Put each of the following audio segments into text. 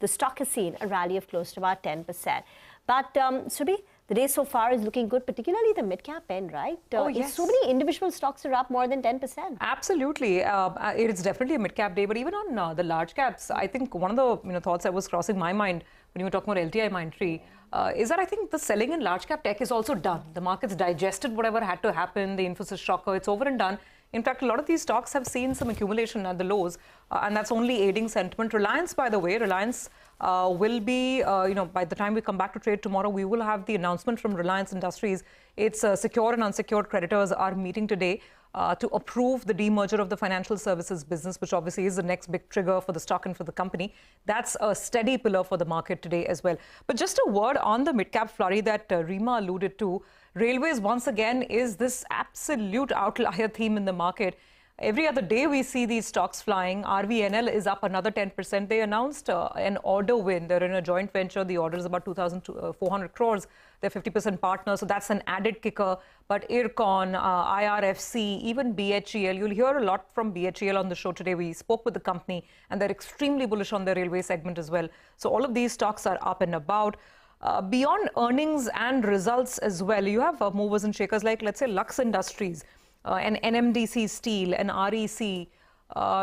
the stock has seen a rally of close to about 10%. But Subi, the day so far is looking good, particularly the mid-cap end, right? Oh, yes. So many individual stocks are up more than 10%. Absolutely. It's definitely a mid-cap day, but even on the large caps, I think one of the thoughts that was crossing my mind when you were talking about LTI Mindtree is that I think the selling in large cap tech is also done. The market's digested whatever had to happen, the Infosys shocker, it's over and done. In fact, a lot of these stocks have seen some accumulation at the lows, and that's only aiding sentiment. Reliance, by the way, will be, by the time we come back to trade tomorrow, we will have the announcement from Reliance Industries. Its secure and unsecured creditors are meeting today to approve the demerger of the financial services business, which obviously is the next big trigger for the stock and for the company. That's a steady pillar for the market today as well. But just a word on the mid-cap flurry that Rima alluded to. Railways, once again, is this absolute outlier theme in the market. Every other day we see these stocks flying. RVNL is up another 10%. They announced an order win. They're in a joint venture. The order is about 2,400 crores. They're 50% partner, so that's an added kicker. But IRCON, IRFC, even BHEL. You'll hear a lot from BHEL on the show today. We spoke with the company, and they're extremely bullish on the railway segment as well. So all of these stocks are up and about. Beyond earnings and results as well, you have movers and shakers like, let's say, Lux Industries, and NMDC Steel, and REC.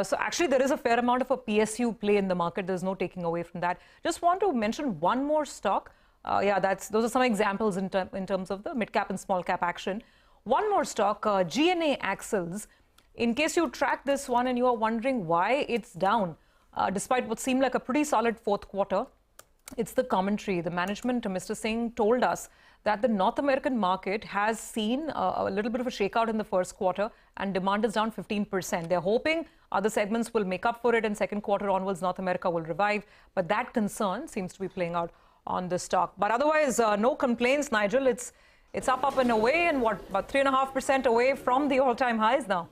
So actually, there is a fair amount of a PSU play in the market. There's no taking away from that. Just want to mention one more stock. Those are some examples in terms of the mid-cap and small-cap action. One more stock, GNA Axles. In case you track this one and you are wondering why it's down, despite what seemed like a pretty solid fourth quarter, it's the commentary. The management, Mr. Singh, told us that the North American market has seen a little bit of a shakeout in the first quarter and demand is down 15%. They're hoping other segments will make up for it and second quarter onwards North America will revive. But that concern seems to be playing out on the stock. But otherwise, no complaints, Nigel. It's up and away and what, about 3.5% away from the all-time highs now.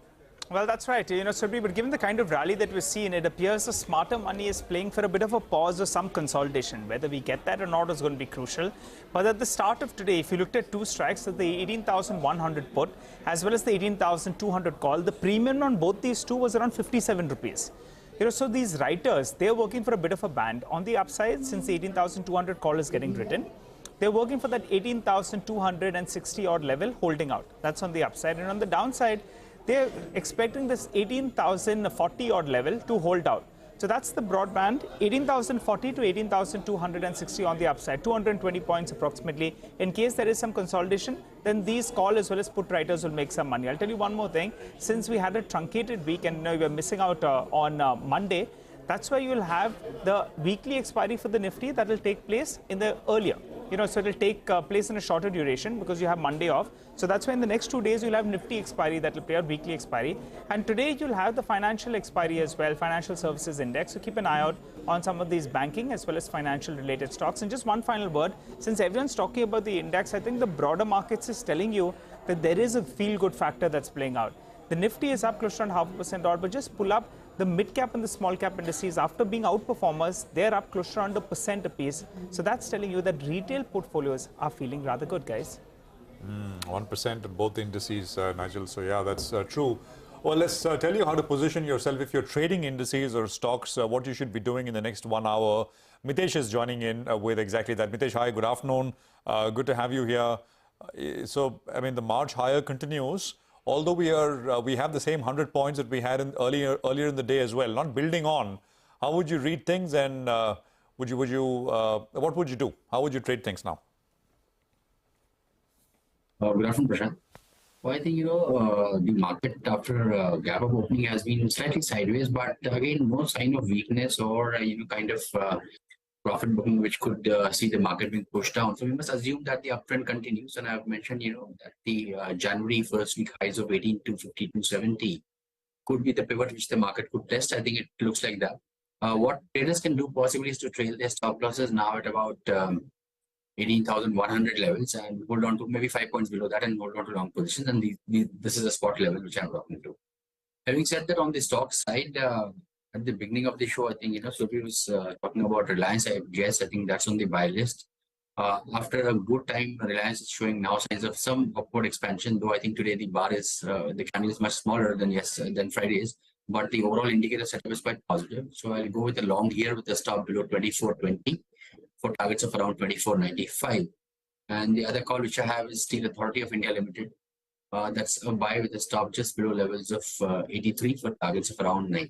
Well, that's right. Surbhi, but given the kind of rally that we've seen, it appears the smarter money is playing for a bit of a pause or some consolidation. Whether we get that or not is going to be crucial. But at the start of today, if you looked at two strikes, the 18,100 put as well as the 18,200 call, the premium on both these two was around 57 rupees. So these writers, they're working for a bit of a band. On the upside, since the 18,200 call is getting written, they're working for that 18,260 odd level, holding out. That's on the upside. And on the downside, they're expecting this 18,040 odd level to hold out. So that's the broad band, 18,040 to 18,260 on the upside, 220 points approximately. In case there is some consolidation, then these call as well as put writers will make some money. I'll tell you one more thing. Since we had a truncated week and we are missing out on Monday, that's why you will have the weekly expiry for the Nifty that will take place in the earlier. So it will take place in a shorter duration because you have Monday off. So that's why in the next 2 days you'll have Nifty expiry that will play out, weekly expiry. And today you'll have the financial expiry as well, financial services index. So keep an eye out on some of these banking as well as financial related stocks. And just one final word, since everyone's talking about the index, I think the broader markets is telling you that there is a feel-good factor that's playing out. The Nifty is up close to around 0.5% odd, but just pull up the mid-cap and the small-cap indices. After being outperformers, they're up close to around 1% apiece. So that's telling you that retail portfolios are feeling rather good, guys. 1% on both indices, Nigel. So yeah, that's true. Well, let's tell you how to position yourself if you're trading indices or stocks, what you should be doing in the next 1 hour. Mitesh is joining in with exactly that. Mitesh, hi, good afternoon. Good to have you here. So, I mean, the march higher continues. Although we have the same 100 points that we had earlier in the day as well, not building on. How would you read things, and what would you do? How would you trade things now? Good afternoon, Prashant. Well, I think the market after gap up opening has been slightly sideways, but again, no sign of weakness or kind of profit booking which could see the market being pushed down. So we must assume that the uptrend continues. And I've mentioned, that the January first week highs of 18,250 to 70 could be the pivot which the market could test. I think it looks like that. What traders can do possibly is to trail their stop losses now at about 18,100 levels and hold on to maybe 5 points below that and hold on to long positions. And this is a spot level which I'm talking to. Having said that, on the stock side, at the beginning of the show, I think, Surbhi was talking about Reliance. I think that's on the buy list. After a good time, Reliance is showing now signs of some upward expansion, though I think today the bar is, the candle is much smaller than Friday's. but the overall indicator setup is quite positive. So I'll go with a long here with a stop below 24.20 for targets of around 24.95. And the other call which I have is Steel Authority of India Limited. That's a buy with a stop just below levels of 83 for targets of around 9.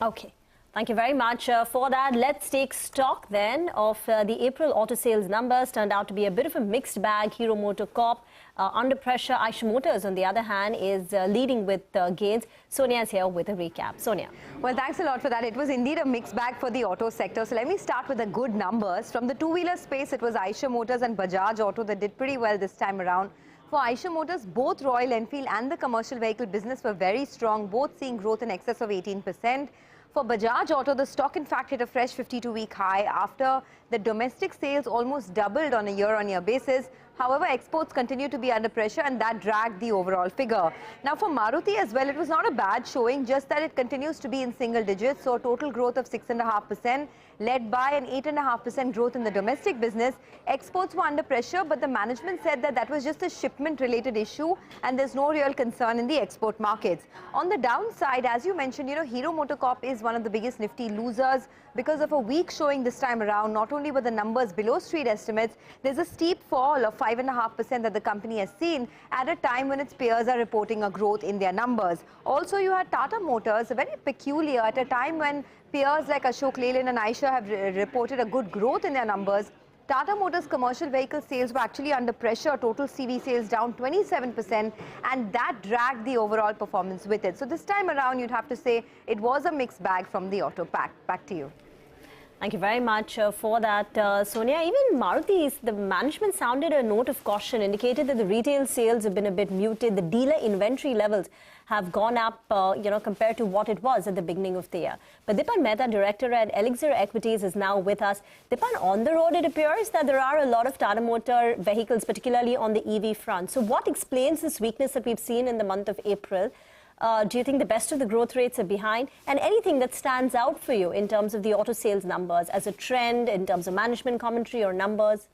Okay. Thank you very much for that. Let's take stock then of the April auto sales numbers. Turned out to be a bit of a mixed bag. Hero MotoCorp under pressure. Eicher Motors, on the other hand, is leading with gains. Sonia is here with a recap. Sonia. Well, thanks a lot for that. It was indeed a mixed bag for the auto sector. So let me start with the good numbers. From the two-wheeler space, it was Eicher Motors and Bajaj Auto that did pretty well this time around. For Eicher Motors, both Royal Enfield and the commercial vehicle business were very strong, both seeing growth in excess of 18%. For Bajaj Auto, the stock in fact hit a fresh 52-week high after the domestic sales almost doubled on a year-on-year basis. However, exports continue to be under pressure and that dragged the overall figure. Now for Maruti as well, it was not a bad showing, just that it continues to be in single digits. So total growth of 6.5%, led by an 8.5% growth in the domestic business. Exports were under pressure, but the management said that that was just a shipment-related issue and there's no real concern in the export markets. On the downside, as you mentioned, Hero MotoCorp is one of the biggest Nifty losers because of a weak showing this time around. Not only were the numbers below street estimates, there's a steep fall of 5.5% that the company has seen at a time when its peers are reporting a growth in their numbers. Also, you had Tata Motors, very peculiar, at a time when peers like Ashok Leyland and Eicher have reported a good growth in their numbers. Tata Motors commercial vehicle sales were actually under pressure, total CV sales down 27%, and that dragged the overall performance with it. So this time around, you'd have to say it was a mixed bag from the auto pack. Back to you. Thank you very much for that, Sonia. Even Maruti, the management sounded a note of caution, indicated that the retail sales have been a bit muted. The dealer inventory levels have gone up, compared to what it was at the beginning of the year. But Dipan Mehta, director at Elixir Equities, is now with us. Dipan, on the road, it appears that there are a lot of Tata Motor vehicles, particularly on the EV front. So what explains this weakness that we've seen in the month of April? Do you think the best of the growth rates are behind? And anything that stands out for you in terms of the auto sales numbers as a trend, in terms of management commentary or numbers?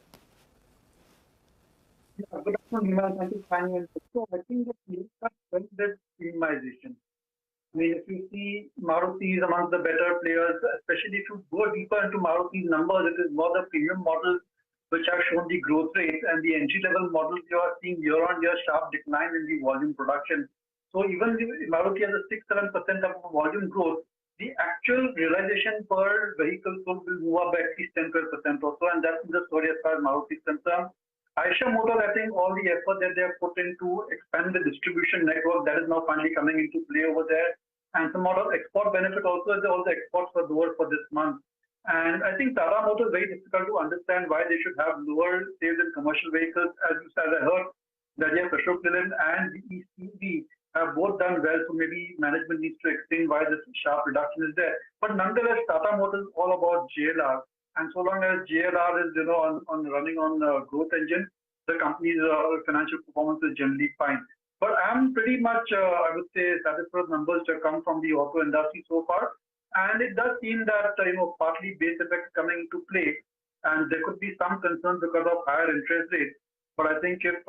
Yeah, good afternoon, Nima. Thank you for finding it. So I think that you have that premiumization. I mean, if you see Maruti is among the better players, especially if you go deeper into Maruti's numbers, it is more the premium models which have shown the growth rates, and the entry-level models you are seeing year-on-year sharp decline in the volume production. So even if Maruti has a 6-7% of volume growth, the actual realization per vehicle sold will move up by at least 10-12% or so, and that's the story as far as Maruti is concerned. Eicher Motors, I think all the effort that they have put into expand the distribution network, that is now finally coming into play over there, and some amount of export benefit also, as all the exports were lower for this month. And I think Tata Motors is very difficult to understand why they should have lower sales in commercial vehicles. As I heard, that Ashok Leyland and the ECB have both done well, so maybe management needs to explain why this sharp reduction is there. But nonetheless, Tata Motors is all about JLR, and so long as JLR is running on growth engine, the company's financial performance is generally fine. But I'm pretty much, I would say, satisfied with numbers that come from the auto industry so far, and it does seem that partly base effect coming into play, and there could be some concerns because of higher interest rates. But I think if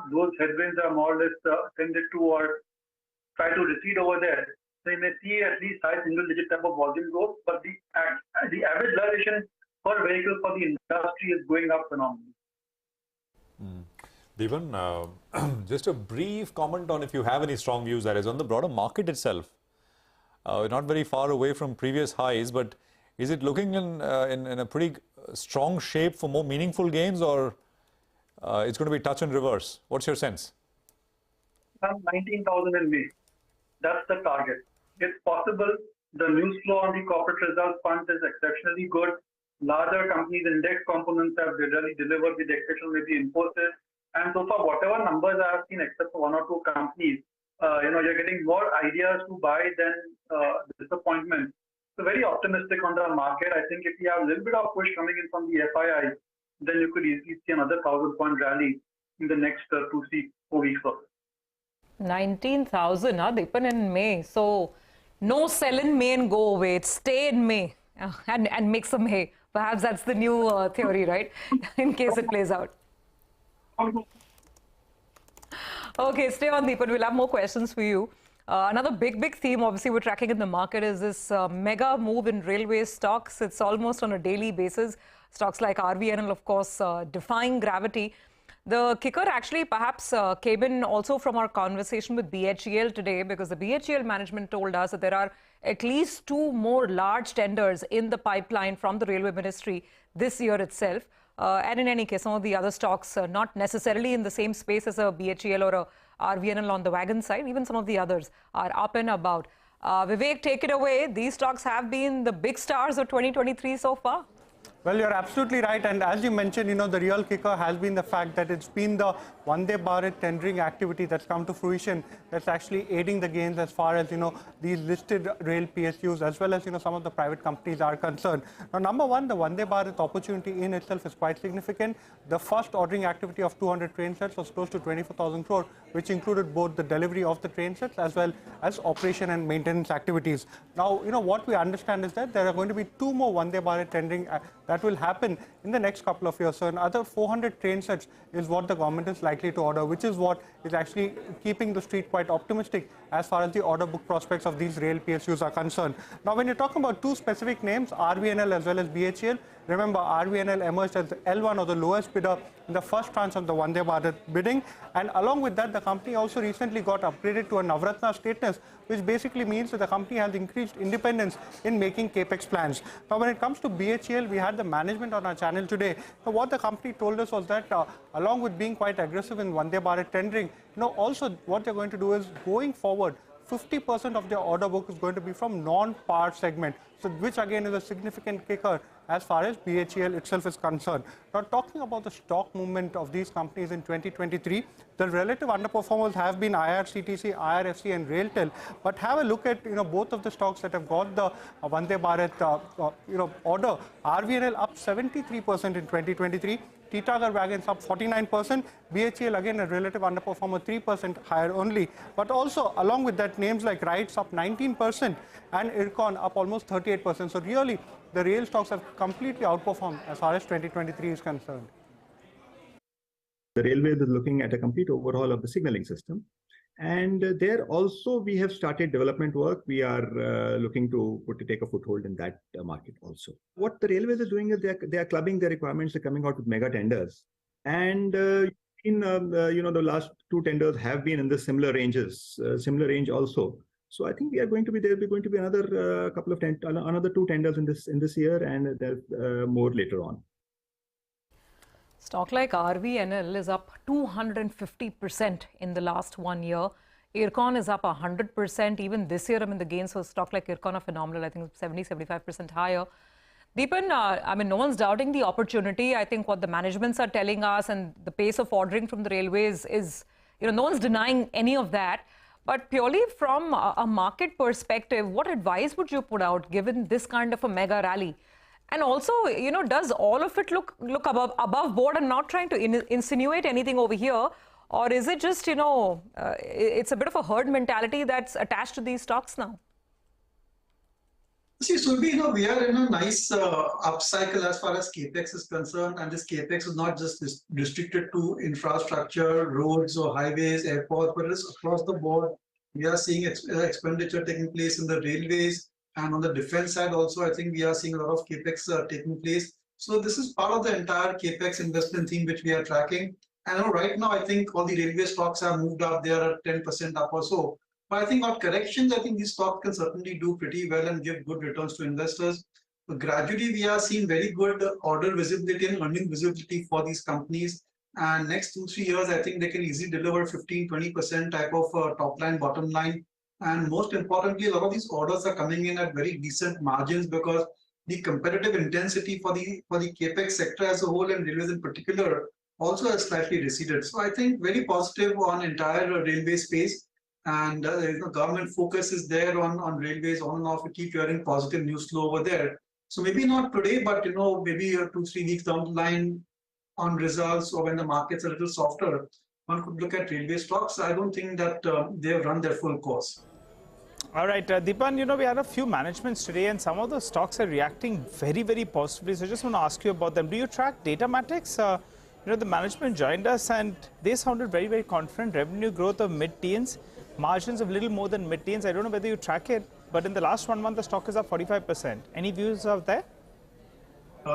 those headwinds are more or less tended to or try to recede over there, so you may see at least high single-digit type of volume growth, but the average realization per vehicle for the industry is going up phenomenally. Devan, just a brief comment on if you have any strong views, that is on the broader market itself. Not very far away from previous highs, but is it looking in a pretty strong shape for more meaningful gains, or it's going to be touch and reverse? What's your sense? 19,000 in May. That's the target. It's possible. The news flow on the corporate results front is exceptionally good. Larger companies, index components have really delivered, with the exception maybe Infosys. And so far, whatever numbers I have seen, except for one or two companies, you're getting more ideas to buy than disappointment. So very optimistic on the market. I think if you have a little bit of push coming in from the FII, then you could easily see another 1,000-point rally in the next 2-4 weeks or so. 19,000, Depan, in May. So no sell in May and go away. It's stay in May and make some hay. Perhaps that's the new theory, right? In case it plays out. Okay, stay on, Deepan. We'll have more questions for you. Another big theme, obviously, we're tracking in the market is this mega move in railway stocks. It's almost on a daily basis. Stocks like RVNL, of course, defying gravity. The kicker actually perhaps came in also from our conversation with BHEL today, because the BHEL management told us that there are at least 2 more large tenders in the pipeline from the Railway Ministry this year itself. And in any case, some of the other stocks, not necessarily in the same space as a BHEL or a RVNL on the wagon side, even some of the others are up and about. Vivek, take it away. These stocks have been the big stars of 2023 so far. Well, you're absolutely right. And as you mentioned, the real kicker has been the fact that it's been the Vande Bharat tendering activity that's come to fruition that's actually aiding the gains as far as, these listed rail PSUs as well as, some of the private companies are concerned. Now, number one, the Vande Bharat opportunity in itself is quite significant. The first ordering activity of 200 train sets was close to 24,000 crore, which included both the delivery of the train sets as well as operation and maintenance activities. Now, what we understand is that there are going to be 2 more Vande Bharat tendering that will happen in the next couple of years. So another 400 train sets is what the government is likely to order, which is what is actually keeping the street quite optimistic as far as the order book prospects of these rail PSUs are concerned. Now, when you're talking about 2 specific names, RVNL as well as BHEL, remember RVNL emerged as the L1 or the lowest bidder in the first tranche of the Vande Bharat bidding. And along with that, the company also recently got upgraded to a Navratna status, which basically means that the company has increased independence in making capex plans. Now, when it comes to BHEL, we had the management on our channel today. So what the company told us was that along with being quite aggressive in Vande Bharat tendering, also what they're going to do is going forward, 50% of their order book is going to be from non-par segment, so which again is a significant kicker as far as BHEL itself is concerned. Now, talking about the stock movement of these companies in 2023, the relative underperformers have been IRCTC, IRFC and RailTel. But have a look at both of the stocks that have got the Vande Bharat order. RVNL up 73% in 2023. Titagar Wagons up 49%, BHEL again a relative underperformer 3% higher only. But also along with that, names like RITES up 19% and IRCON up almost 38%. So really the rail stocks have completely outperformed as far as 2023 is concerned. The railways is looking at a complete overhaul of the signaling system. And there also we have started development work. We are looking to take a foothold in that market also. What the railways are doing is they are clubbing their requirements, they're coming out with mega tenders. And the last 2 tenders have been in the similar range also. So I think there will be another another 2 tenders in this year, and there's more later on. Stock like RVNL is up 250% in the last 1 year. IRCON is up 100%. Even this year, the gains for stock like IRCON are phenomenal. I think 70-75% higher. Deepan, no one's doubting the opportunity. I think what the managements are telling us and the pace of ordering from the railways is, no one's denying any of that. But purely from a market perspective, what advice would you put out given this kind of a mega rally? And also, does all of it look above board and not trying to insinuate anything over here? Or is it just, it's a bit of a herd mentality that's attached to these stocks now? See, Surbi, we are in a nice upcycle as far as capex is concerned, and this capex is not just restricted to infrastructure, roads or highways, airports, but it's across the board. We are seeing expenditure taking place in the railways, and on the defense side also, I think we are seeing a lot of capex taking place. So this is part of the entire capex investment theme which we are tracking. And right now, I think all the railway stocks have moved up. They are at 10% up or so. But I think on corrections, I think these stocks can certainly do pretty well and give good returns to investors. But gradually, we are seeing very good order visibility and earning visibility for these companies. And next 2-3 years, I think they can easily deliver 15-20% type of top line, bottom line. And most importantly, a lot of these orders are coming in at very decent margins because the competitive intensity for the capex sector as a whole and railways in particular also has slightly receded. So I think very positive on entire railway space. And government focus is there on railways on and off. We keep hearing positive news flow over there. So maybe not today, but maybe 2-3 weeks down the line on results or when the market's a little softer, one could look at railway stocks. I don't think that they have run their full course. All right, Deepan, we had a few managements today and some of the stocks are reacting very, very positively. So I just want to ask you about them. Do you track Datamatics? the management joined us and they sounded very, very confident. Revenue growth of mid-teens, margins of little more than mid-teens. I don't know whether you track it, but in the last 1 month, the stock is up 45%. Any views of that?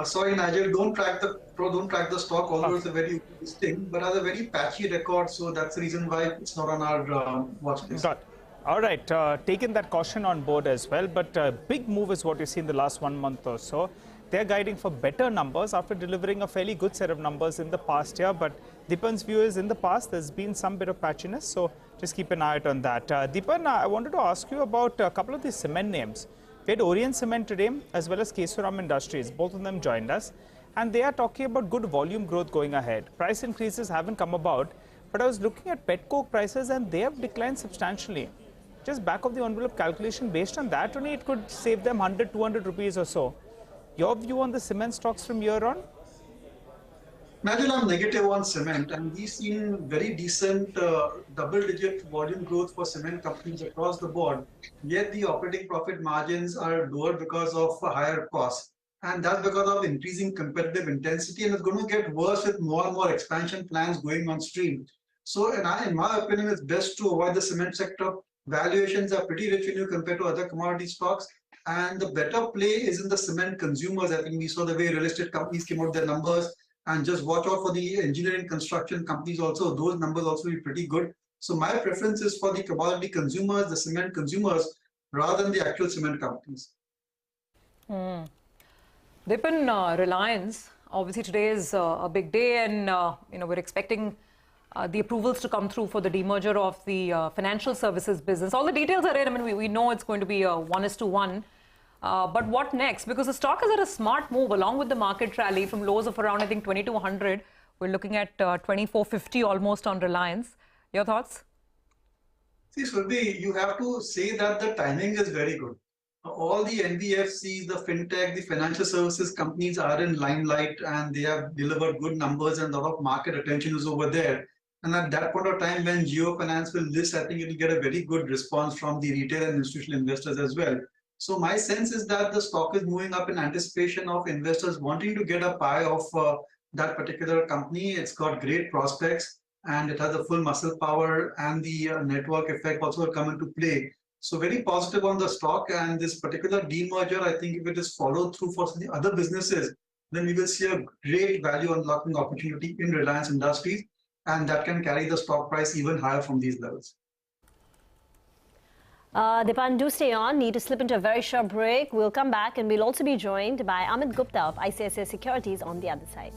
Sorry, Nigel, don't track the stock, although it's a very interesting, but has a very patchy record. So that's the reason why it's not on our watch list. Got it. All right, taken that caution on board as well, but big move is what you see in the last 1 month or so. They're guiding for better numbers after delivering a fairly good set of numbers in the past year. But Deepan's view is in the past, there's been some bit of patchiness. So just keep an eye out on that. Deepan, I wanted to ask you about a couple of these cement names. We had Orient Cement today, as well as Kesoram Industries. Both of them joined us. And they are talking about good volume growth going ahead. Price increases haven't come about. But I was looking at pet coke prices and they have declined substantially. Just back of the envelope calculation, based on that only, it could save them 100, 200 rupees or so. Your view on the cement stocks from here on? Imagine I'm negative on cement, and we've seen very decent double-digit volume growth for cement companies across the board. Yet the operating profit margins are lower because of higher costs. And that's because of increasing competitive intensity, and it's going to get worse with more and more expansion plans going on stream. So in my opinion, it's best to avoid the cement sector. Valuations are pretty rich when you compare to other commodity stocks. And the better play is in the cement consumers. I think we saw the way real estate companies came out with their numbers, and just watch out for the engineering construction companies also. Those numbers also be pretty good. So my preference is for the commodity consumers, the cement consumers, rather than the actual cement companies. Deepan, Reliance, obviously today is a big day, and we're expecting the approvals to come through for the demerger of the financial services business. All the details are in. I mean, we know it's going to be a 1:1. But what next? Because the stock is at a smart move along with the market rally from lows of around, I think, 2,200. We're looking at 2,450 almost on Reliance. Your thoughts? See, Surbi, you have to say that the timing is very good. All the NBFCs, the fintech, the financial services companies are in limelight, and they have delivered good numbers, and a lot of market attention is over there. And at that point of time, when Geo Finance will list, I think it will get a very good response from the retail and institutional investors as well. So my sense is that the stock is moving up in anticipation of investors wanting to get a pie of that particular company. It's got great prospects, and it has a full muscle power, and the network effect also will come into play. So very positive on the stock, and this particular demerger, I think if it is followed through for the other businesses, then we will see a great value unlocking opportunity in Reliance Industries, and that can carry the stock price even higher from these levels. Deepan, do stay on. Need to slip into a very short break. We'll come back and we'll also be joined by Amit Gupta of ICICI Securities on the other side.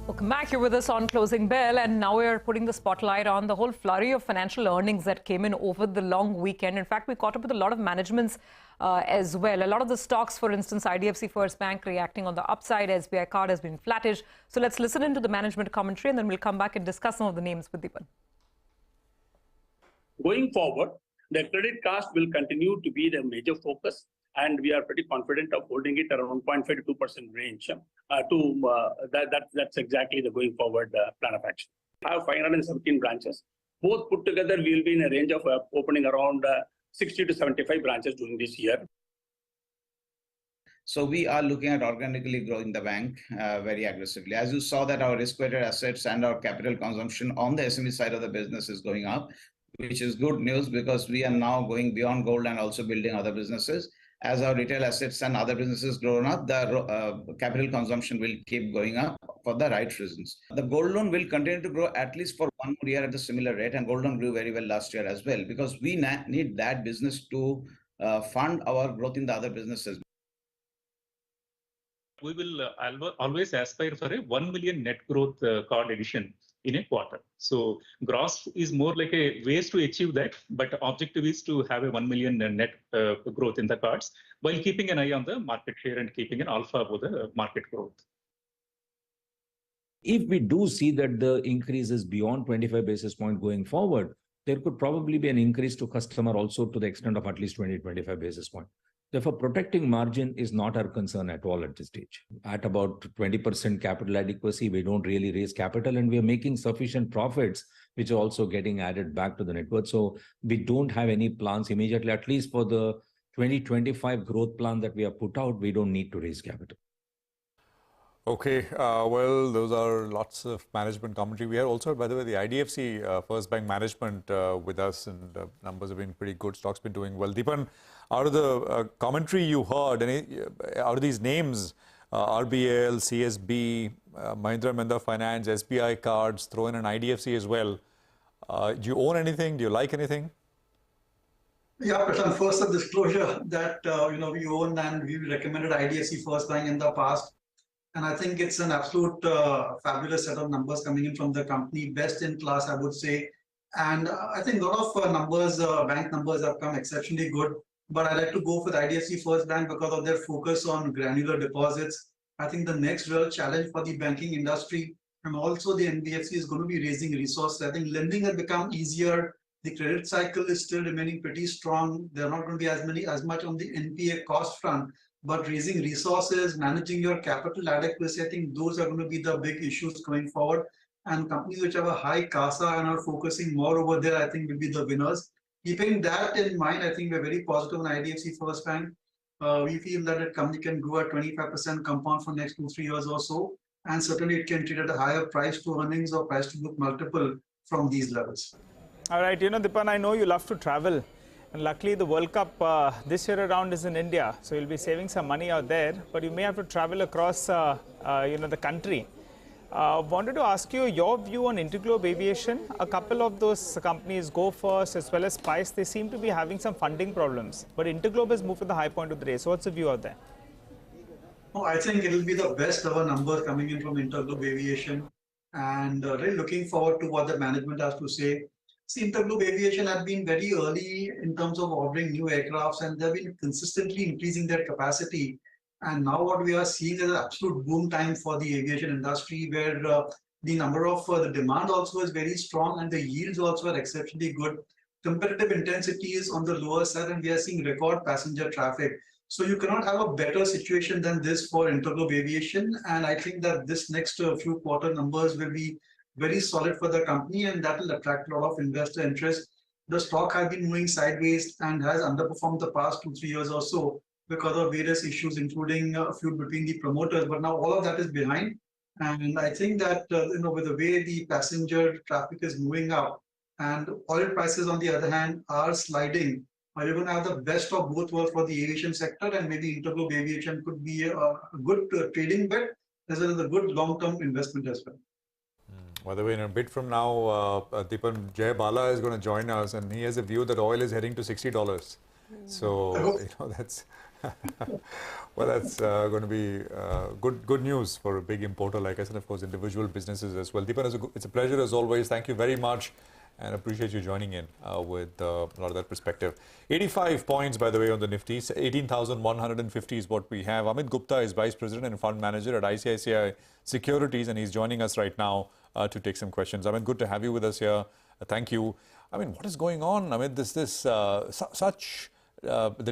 Welcome back. You're with us on Closing Bell, and now we're putting the spotlight on the whole flurry of financial earnings that came in over the long weekend. In fact, we caught up with a lot of managements as well. A lot of the stocks, for instance, IDFC First Bank reacting on the upside. SBI Card has been flattish. So let's listen into the management commentary, and then we'll come back and discuss some of the names with Deepan. Going forward, the credit cost will continue to be the major focus, and we are pretty confident of holding it around 1.5 to 2% range. That's exactly the going forward plan of action. I have 517 branches. Both put together, we will be in a range of opening around 60 to 75 branches during this year. So we are looking at organically growing the bank very aggressively. As you saw that our risk-weighted assets and our capital consumption on the SME side of the business is going up, which is good news because we are now going beyond gold and also building other businesses. As our retail assets and other businesses grow up, the capital consumption will keep going up for the right reasons. The gold loan will continue to grow at least for 1 more year at a similar rate, and gold loan grew very well last year as well because we need that business to fund our growth in the other businesses. We will always aspire for a 1 million net growth card addition in a quarter. So gross is more like a ways to achieve that, but objective is to have a 1 million net growth in the cards while keeping an eye on the market share and keeping an alpha above the market growth. If we do see that the increase is beyond 25 basis point going forward, there could probably be an increase to customer also to the extent of at least 20-25 basis point. Therefore, protecting margin is not our concern at all at this stage. At about 20% capital adequacy, we don't really raise capital and we are making sufficient profits, which are also getting added back to the net worth. So we don't have any plans immediately, at least for the 2025 growth plan that we have put out, we don't need to raise capital. Okay, well, those are lots of management commentary. We have also, by the way, the IDFC First Bank management with us, and numbers have been pretty good. Stock's been doing well. Deepan, out of the commentary you heard, out of these names, RBL, CSB, Mahindra & Mahindra Finance, SBI Cards, throw in an IDFC as well. Do you own anything? Do you like anything? Yeah, Prashant, first a disclosure that we own and we recommended IDFC First Bank in the past. And I think it's an absolute fabulous set of numbers coming in from the company, best in class, I would say. And I think a lot of numbers, bank numbers have come exceptionally good. But I like to go for the IDFC First Bank because of their focus on granular deposits. I think the next real challenge for the banking industry and also the NBFC is going to be raising resources. I think lending has become easier. The credit cycle is still remaining pretty strong. There are not going to be as much on the NPA cost front. But raising resources, managing your capital adequacy, I think those are going to be the big issues going forward. And companies which have a high CASA and are focusing more over there, I think will be the winners. Keeping that in mind, I think we're very positive on IDFC First Bank. We feel that the company can grow at 25% compound for next 2-3 years or so. And certainly it can trade at a higher price to earnings or price to book multiple from these levels. All right, Deepan, I know you love to travel. And luckily, the World Cup this year around is in India, so you'll be saving some money out there. But you may have to travel across, the country. Wanted to ask you your view on Interglobe Aviation. A couple of those companies, Go First as well as Spice, they seem to be having some funding problems. But Interglobe has moved to the high point of the day. So what's the view out there? Oh, I think it'll be the best ever numbers coming in from Interglobe Aviation, and really looking forward to what the management has to say. See, Interglobe Aviation have been very early in terms of ordering new aircrafts, and they've been consistently increasing their capacity. And now what we are seeing is an absolute boom time for the aviation industry, where the number of the demand also is very strong and the yields also are exceptionally good. Competitive intensity is on the lower side, and we are seeing record passenger traffic. So you cannot have a better situation than this for Interglobe Aviation. And I think that this next few quarter numbers will be very solid for the company, and that will attract a lot of investor interest. The stock has been moving sideways and has underperformed the past 2-3 years or so because of various issues, including a feud between the promoters. But now all of that is behind. And I think that, with the way the passenger traffic is moving up and oil prices, on the other hand, are sliding, you're going to have the best of both worlds for the aviation sector, and maybe Interglobe Aviation could be a good trading bet as well as a good long-term investment as well. By the way, in a bit from now, Deepan, Jay Bala is going to join us, and he has a view that oil is heading to $60. So, that's well, that's going to be good news for a big importer like us, and of course individual businesses as well. Deepan, it's a pleasure as always. Thank you very much, and appreciate you joining in with a lot of that perspective. 85 points, by the way, on the Nifty. 18,150 is what we have. Amit Gupta is Vice President and Fund Manager at ICICI Securities, and he's joining us right now to take some questions. Amit, good to have you with us here. Thank you. I mean, what is going on? I mean, the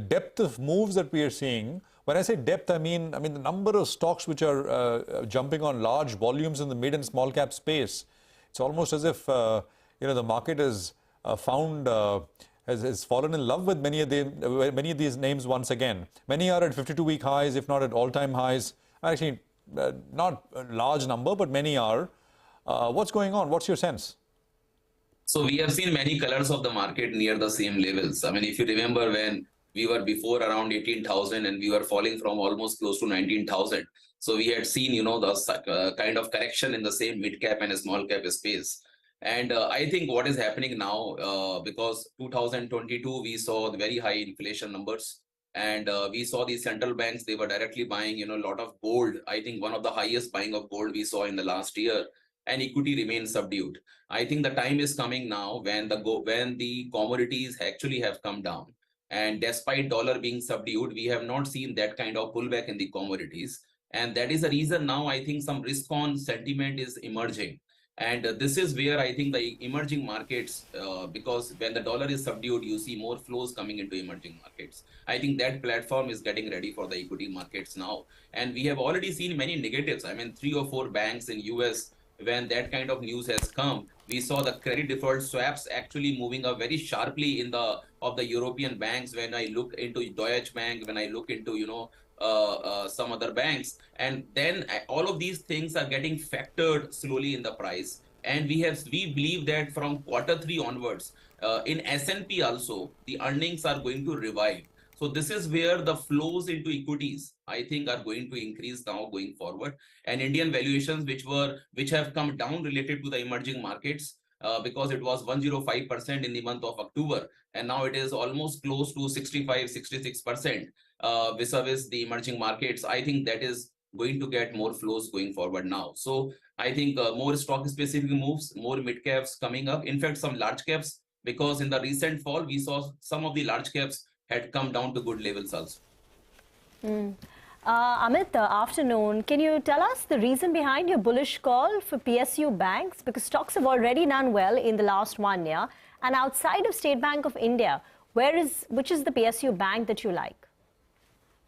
depth of moves that we are seeing. When I say depth, I mean the number of stocks which are jumping on large volumes in the mid and small cap space. It's almost as if the market has has fallen in love with many of these names once again. Many are at 52-week highs, if not at all-time highs. Actually, not a large number, but many are. What's going on? What's your sense? So we have seen many colors of the market near the same levels. I mean, if you remember when we were before around 18,000 and we were falling from almost close to 19,000. So we had seen, the kind of correction in the same mid cap and small cap space. And I think what is happening now, because 2022, we saw the very high inflation numbers. And we saw the central banks, they were directly buying, a lot of gold. I think one of the highest buying of gold we saw in the last year. And equity remains subdued. I think the time is coming now when the commodities actually have come down. And despite dollar being subdued, we have not seen that kind of pullback in the commodities. And that is the reason now I think some risk-on sentiment is emerging. And this is where I think the emerging markets, because when the dollar is subdued, you see more flows coming into emerging markets. I think that platform is getting ready for the equity markets now. And we have already seen many negatives. I mean, 3 or 4 banks in US, when that kind of news has come, we saw the credit default swaps actually moving up very sharply of the European banks. When I look into Deutsche Bank, when I look into some other banks, and then all of these things are getting factored slowly in the price. And we believe that from Q3 onwards, in S&P also, the earnings are going to revive. So this is where the flows into equities, I think, are going to increase now going forward. And Indian valuations, which have come down related to the emerging markets, because it was 105% in the month of October, and now it is almost close to 65-66% vis-a-vis the emerging markets. I think that is going to get more flows going forward now. So I think more stock-specific moves, more mid-caps coming up. In fact, some large caps, because in the recent fall, we saw some of the large caps had come down to good levels also. Amit, afternoon. Can you tell us the reason behind your bullish call for PSU banks? Because stocks have already done well in the last 1 year. And outside of State Bank of India, which is the PSU bank that you like?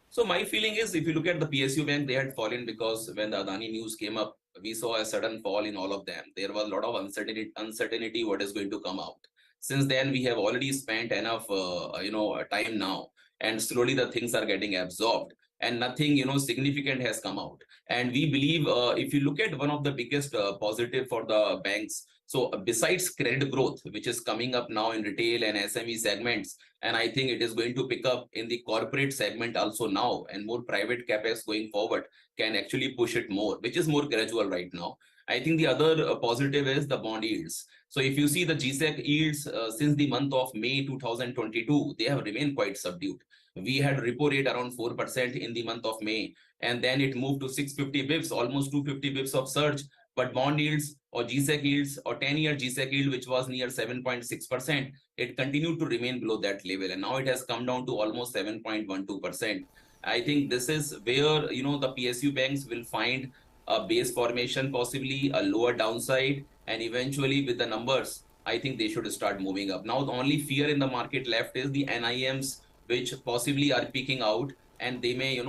So my feeling is, if you look at the PSU bank, they had fallen because when the Adani news came up, we saw a sudden fall in all of them. There was a lot of uncertainty what is going to come out. Since then, we have already spent enough, time now, and slowly the things are getting absorbed, and nothing, significant has come out. And we believe, if you look at one of the biggest positive for the banks, so besides credit growth, which is coming up now in retail and SME segments, and I think it is going to pick up in the corporate segment also now, and more private capex going forward can actually push it more, which is more gradual right now. I think the other positive is the bond yields. So if you see the GSEC yields since the month of May 2022, they have remained quite subdued. We had repo rate around 4% in the month of May, and then it moved to 650 bips, almost 250 bips of surge. But bond yields or GSEC yields or 10-year GSEC yield, which was near 7.6%, it continued to remain below that level. And now it has come down to almost 7.12%. I think this is where, the PSU banks will find a base formation, possibly a lower downside, and eventually with the numbers, I think they should start moving up. Now, the only fear in the market left is the NIMs, which possibly are peaking out, and they may,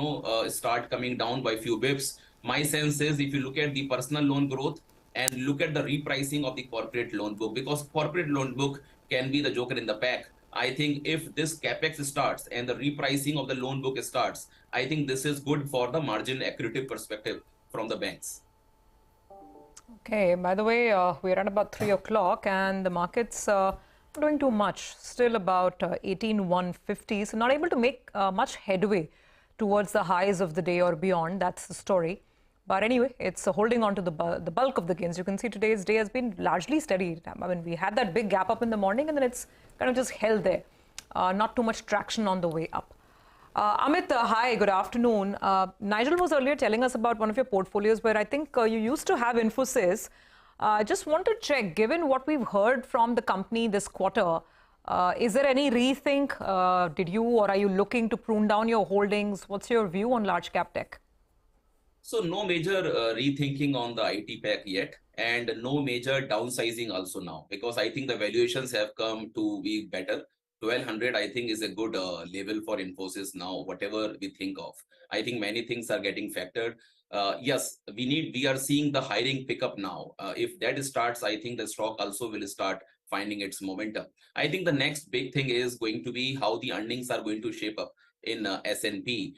start coming down by a few bips. My sense is, if you look at the personal loan growth and look at the repricing of the corporate loan book, because corporate loan book can be the joker in the pack. I think if this capex starts and the repricing of the loan book starts, I think this is good for the margin accretive perspective from the banks. Okay, by the way, we're at about 3 o'clock and the markets not doing too much, still about 18,150, so not able to make much headway towards the highs of the day or beyond. That's the story. But anyway, it's holding on to the bulk of the gains. You can see today's day has been largely steady. I mean, we had that big gap up in the morning and then it's kind of just held there. not too much traction on the way up. Amit, hi, good afternoon. Nigel was earlier telling us about one of your portfolios where I think you used to have Infosys. Just want to check, given what we've heard from the company this quarter, is there any rethink? Did you or are you looking to prune down your holdings? What's your view on large cap tech? So no major rethinking on the IT pack yet, and no major downsizing also now, because I think the valuations have come to be better. 1200 I think is a good level for Infosys now, whatever we think of. I think many things are getting factored. Yes, we are seeing the hiring pickup now. If that starts, I think the stock also will start finding its momentum. I think the next big thing is going to be how the earnings are going to shape up in S&P,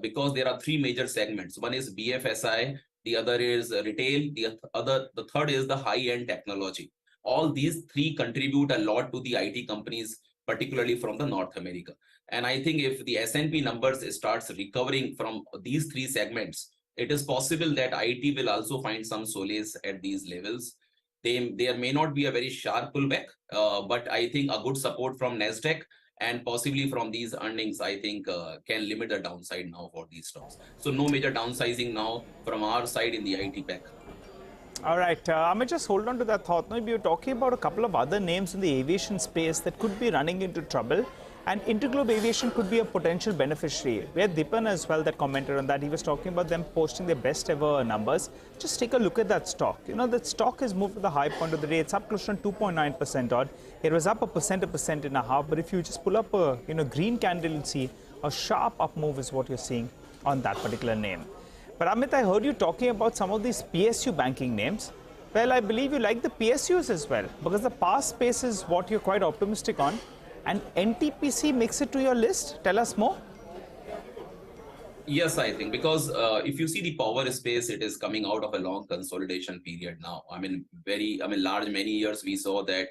because there are three major segments. One is BFSI, the other is retail, the third is the high-end technology. All these three contribute a lot to the IT companies, particularly from the North America. And I think if the S&P numbers starts recovering from these three segments, it is possible that IT will also find some solace at these levels. There may not be a very sharp pullback, but I think a good support from Nasdaq and possibly from these earnings, I think can limit the downside now for these stocks. So no major downsizing now from our side in the IT pack. All right, Amit, just hold on to that thought. Now, you're talking about a couple of other names in the aviation space that could be running into trouble, and Interglobe Aviation could be a potential beneficiary. We had Dipan as well that commented on that. He was talking about them posting their best ever numbers. Just take a look at that stock. You know, that stock has moved to the high point of the day. It's up close to 2.9% odd. It was up 1.5%. But if you just pull up a green candle, you'll see a sharp up move is what you're seeing on that particular name. But Amit, I heard you talking about some of these PSU banking names. Well, I believe you like the PSUs as well, because the past space is what you're quite optimistic on. And NTPC makes it to your list. Tell us more. Yes, I think, because if you see the power space, it is coming out of a long consolidation period now. Many years we saw that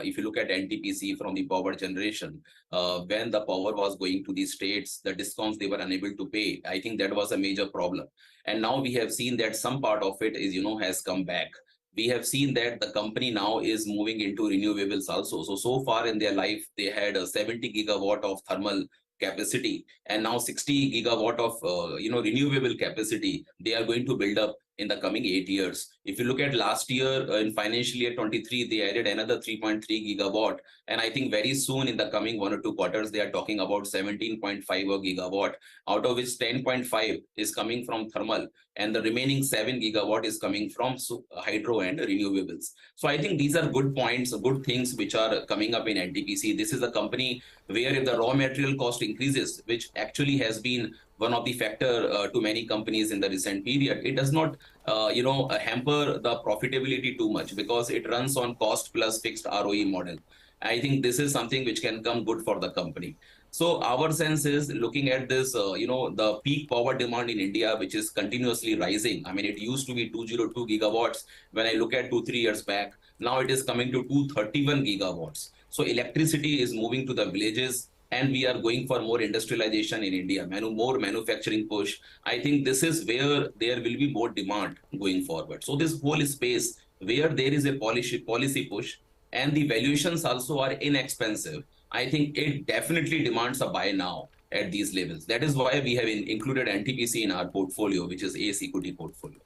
if you look at NTPC from the power generation, when the power was going to the states, the discounts they were unable to pay. I think that was a major problem. And now we have seen that some part of it is, has come back. We have seen that the company now is moving into renewables also. So far in their life, they had a 70 gigawatt of thermal capacity, and now 60 gigawatt of renewable capacity they are going to build up in the coming 8 years. If you look at last year, in financial year 23, they added another 3.3 gigawatt. And I think very soon in the coming 1 or 2 quarters, they are talking about 17.5 gigawatt, out of which 10.5 is coming from thermal, and the remaining 7 gigawatt is coming from hydro and renewables. So I think these are good points, good things which are coming up in NTPC. This is a company where if the raw material cost increases, which actually has been one of the factor to many companies in the recent period, it does not hamper the profitability too much, because it runs on cost plus fixed ROE model. I think this is something which can come good for the company. So our sense is, looking at this, the peak power demand in India, which is continuously rising. I mean, it used to be 202 gigawatts when I look at 2-3 years back. Now it is coming to 231 gigawatts. So electricity is moving to the villages, and we are going for more industrialization in India, more manufacturing push. I think this is where there will be more demand going forward. So this whole space where there is a policy push and the valuations also are inexpensive, I think it definitely demands a buy now at these levels. That is why we have included NTPC in our portfolio, which is ACE equity portfolio.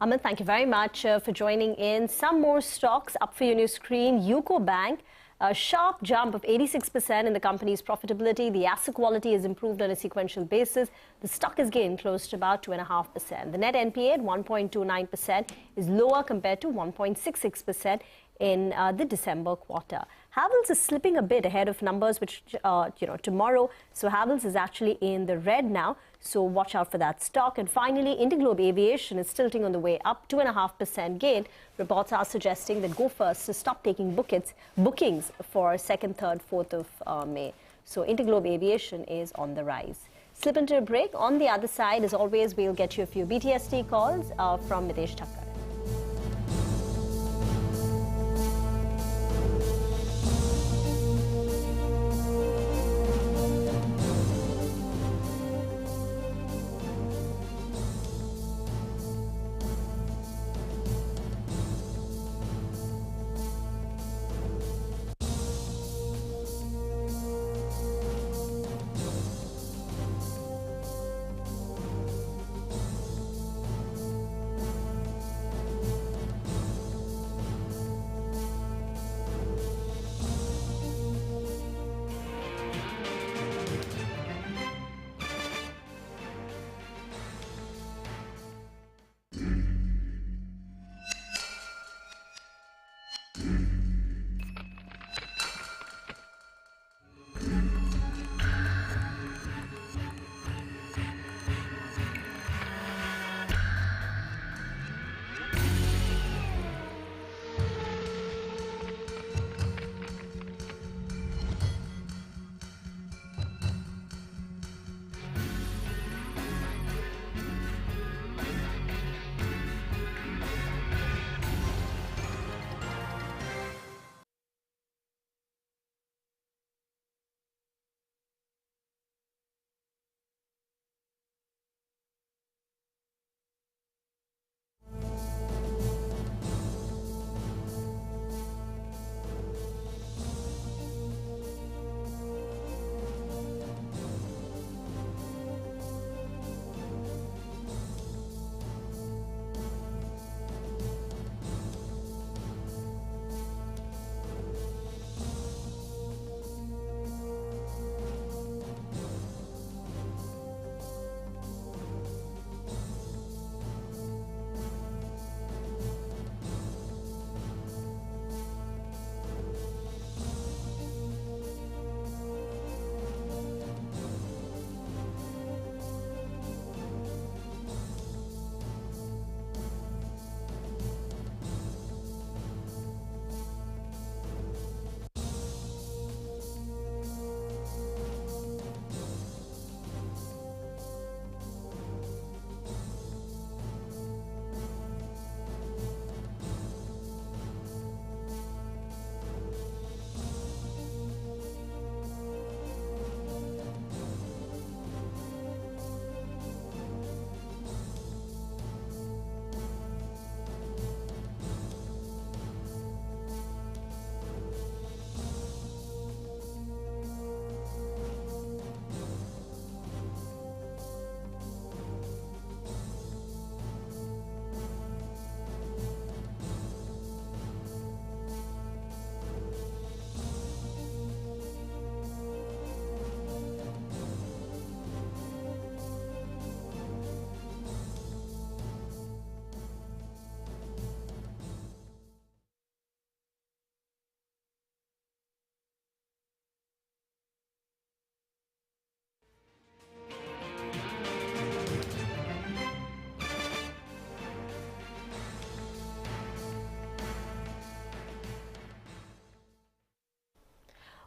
Amit, thank you very much for joining in. Some more stocks up for you on your screen. UCO Bank, a sharp jump of 86% in the company's profitability. The asset quality has improved on a sequential basis. The stock has gained close to about 2.5%. The net NPA at 1.29% is lower compared to 1.66% in the December quarter. Havells is slipping a bit ahead of numbers, which, tomorrow. So Havells is actually in the red now. So watch out for that stock. And finally, Interglobe Aviation is tilting on the way up, 2.5% gain. Reports are suggesting that Go First to stop taking bookings for 2nd, 3rd, 4th of May. So Interglobe Aviation is on the rise. Slip into a break. On the other side, as always, we'll get you a few BTST calls from Mitesh Thakkar.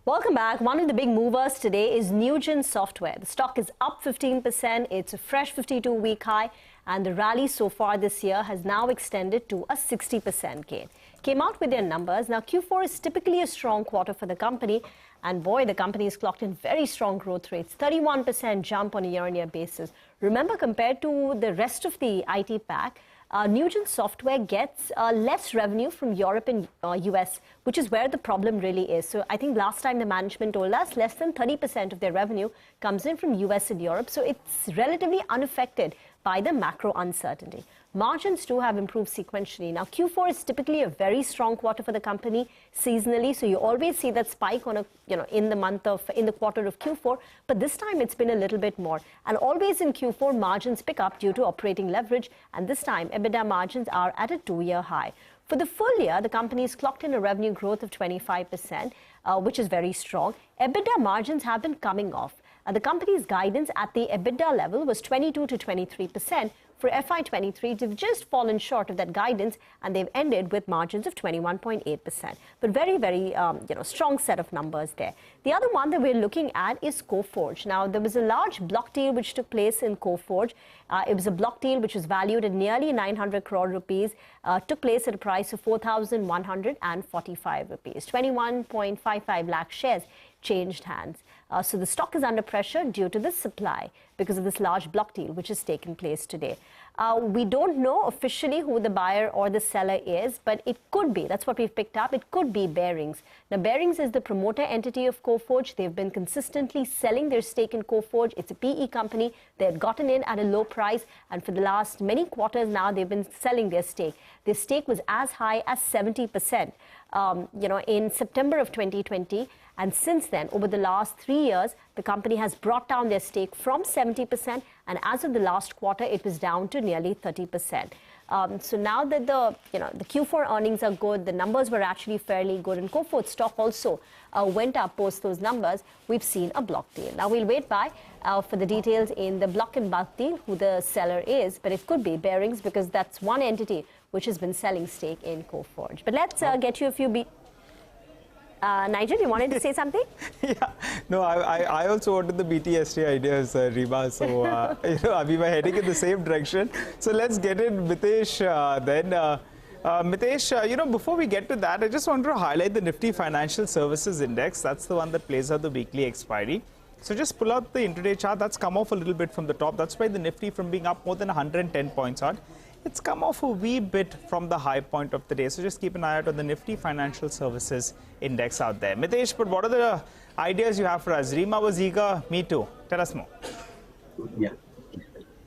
Welcome back. One of the big movers today is Newgen Software. The stock is up 15%. It's a fresh 52-week high. And the rally so far this year has now extended to a 60% gain. Came out with their numbers. Now, Q4 is typically a strong quarter for the company. And boy, the company has clocked in very strong growth rates, 31% jump on a year-on-year basis. Remember, compared to the rest of the IT pack, Newgen Software gets less revenue from Europe and US, which is where the problem really is. So I think last time the management told us less than 30% of their revenue comes in from US and Europe. So it's relatively unaffected by the macro uncertainty. Margins too have improved sequentially. Now, Q4 is typically a very strong quarter for the company seasonally, so you always see that spike on a in the quarter of Q4. But this time it's been a little bit more, and always in Q4 margins pick up due to operating leverage, and this time EBITDA margins are at a 2-year high. For the full year, the company's clocked in a revenue growth of 25%, which is very strong. EBITDA margins have been coming off. The company's guidance at the EBITDA level was 22 to 23%. For FY23, they've just fallen short of that guidance, and they've ended with margins of 21.8%. But very, very strong set of numbers there. The other one that we're looking at is Coforge. Now, there was a large block deal which took place in Coforge. It was a block deal which was valued at nearly 900 crore rupees, took place at a price of 4,145 rupees. 21.55 lakh shares changed hands. So the stock is under pressure due to the supply because of this large block deal which has taken place today. We don't know officially who the buyer or the seller is, but it could be, that's what we've picked up, it could be Bearings. Now, Bearings is the promoter entity of Coforge. They've been consistently selling their stake in Coforge. It's a PE company. They had gotten in at a low price, and for the last many quarters now, they've been selling their stake. Their stake was as high as 70%, in September of 2020. And since then, over the last 3 years, the company has brought down their stake from 70%, and as of the last quarter, it was down to nearly 30%. So now that the Q4 earnings are good, the numbers were actually fairly good, and Coforge stock also went up post those numbers. We've seen a block deal. Now we'll wait for the details in the block and bulk deal, who the seller is, but it could be Bearings because that's one entity which has been selling stake in Coforge. But let's get you a few Nigel, you wanted to say something? Yeah, no, I also wanted the BTST ideas, Rima. So, we were heading in the same direction. So let's get in Mitesh then. Mitesh, before we get to that, I just wanted to highlight the Nifty Financial Services Index. That's the one that plays out the weekly expiry. So just pull out the intraday chart. That's come off a little bit from the top. That's why the Nifty, from being up more than 110 points odd, it's come off a wee bit from the high point of the day. So just keep an eye out on the Nifty Financial Services Index out there. Mitesh, but what are the ideas you have for us? Rima was eager. Me too. Tell us more. Yeah.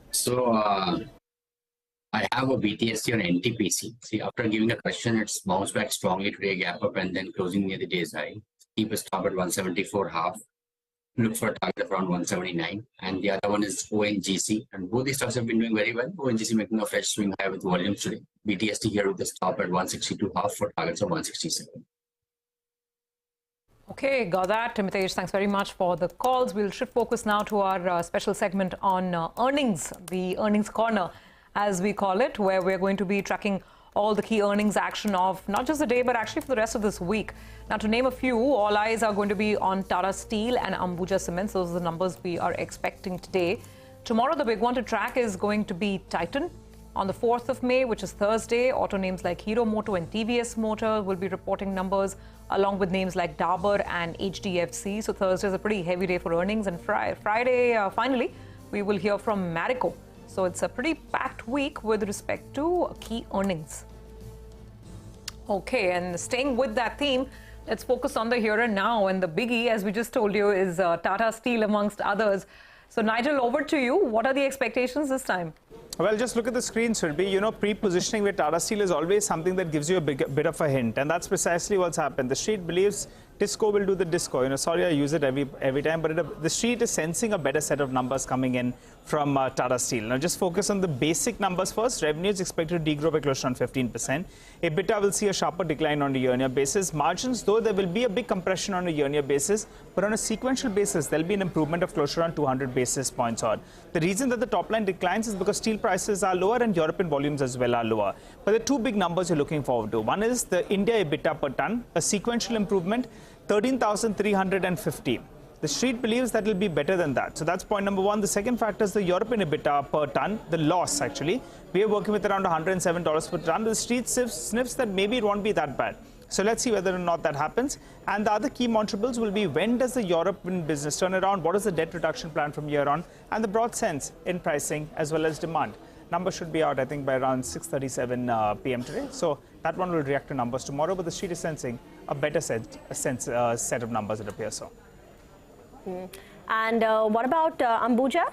So I have a BTSC on NTPC. See, after giving a correction, it's bounced back strongly today, gap up, and then closing near the day's high. Keep a stop at 174.5. Look for a target of around 179, and the other one is ONGC, and both these stocks have been doing very well. ONGC making a fresh swing high with volumes today. BTST here with the stop at 162.5 for targets of 167. Okay, got that. Mitesh, thanks very much for the calls. We'll shift focus now to our special segment on earnings, the earnings corner, as we call it, where we're going to be tracking all the key earnings action of not just the day, but actually for the rest of this week. Now, to name a few, all eyes are going to be on Tata Steel and Ambuja Cements. Those are the numbers we are expecting today. Tomorrow, the big one to track is going to be Titan. On the 4th of May, which is Thursday, auto names like Hero Moto and TVS Motor will be reporting numbers, along with names like Dabur and HDFC. So Thursday is a pretty heavy day for earnings. And Friday, finally, we will hear from Marico. So it's a pretty packed week with respect to key earnings. Okay, and staying with that theme, let's focus on the here and now. And the biggie, as we just told you, is Tata Steel, amongst others. So Nigel, over to you. What are the expectations this time? Well, just look at the screen, Surbi. Pre-positioning with Tata Steel is always something that gives you a bit of a hint. And that's precisely what's happened. The street believes Disco will do the disco. Sorry I use it every time, but the street is sensing a better set of numbers coming in from Tata Steel. Now, just focus on the basic numbers first. Revenue is expected to degrow by close to 15%. EBITDA will see a sharper decline on a year-on-year basis. Margins, though, there will be a big compression on a year-on-year basis, but on a sequential basis, there'll be an improvement of close to around 200 basis points odd. The reason that the top line declines is because steel prices are lower and European volumes as well are lower. But the two big numbers you're looking forward to. One is the India EBITDA per ton, a sequential improvement. 13,350. The street believes that it will be better than that. So that's point number one. The second factor is the European EBITDA per ton, the loss actually. We are working with around $107 per ton. The street sniffs that maybe it won't be that bad. So let's see whether or not that happens. And the other key monitorables will be when does the European business turn around? What is the debt reduction plan from here on? And the broad sense in pricing as well as demand. Numbers should be out, I think, by around 6:37 p.m. today. So that one will react to numbers tomorrow. But the street is sensing a better set of numbers, it appears so. And what about Ambuja?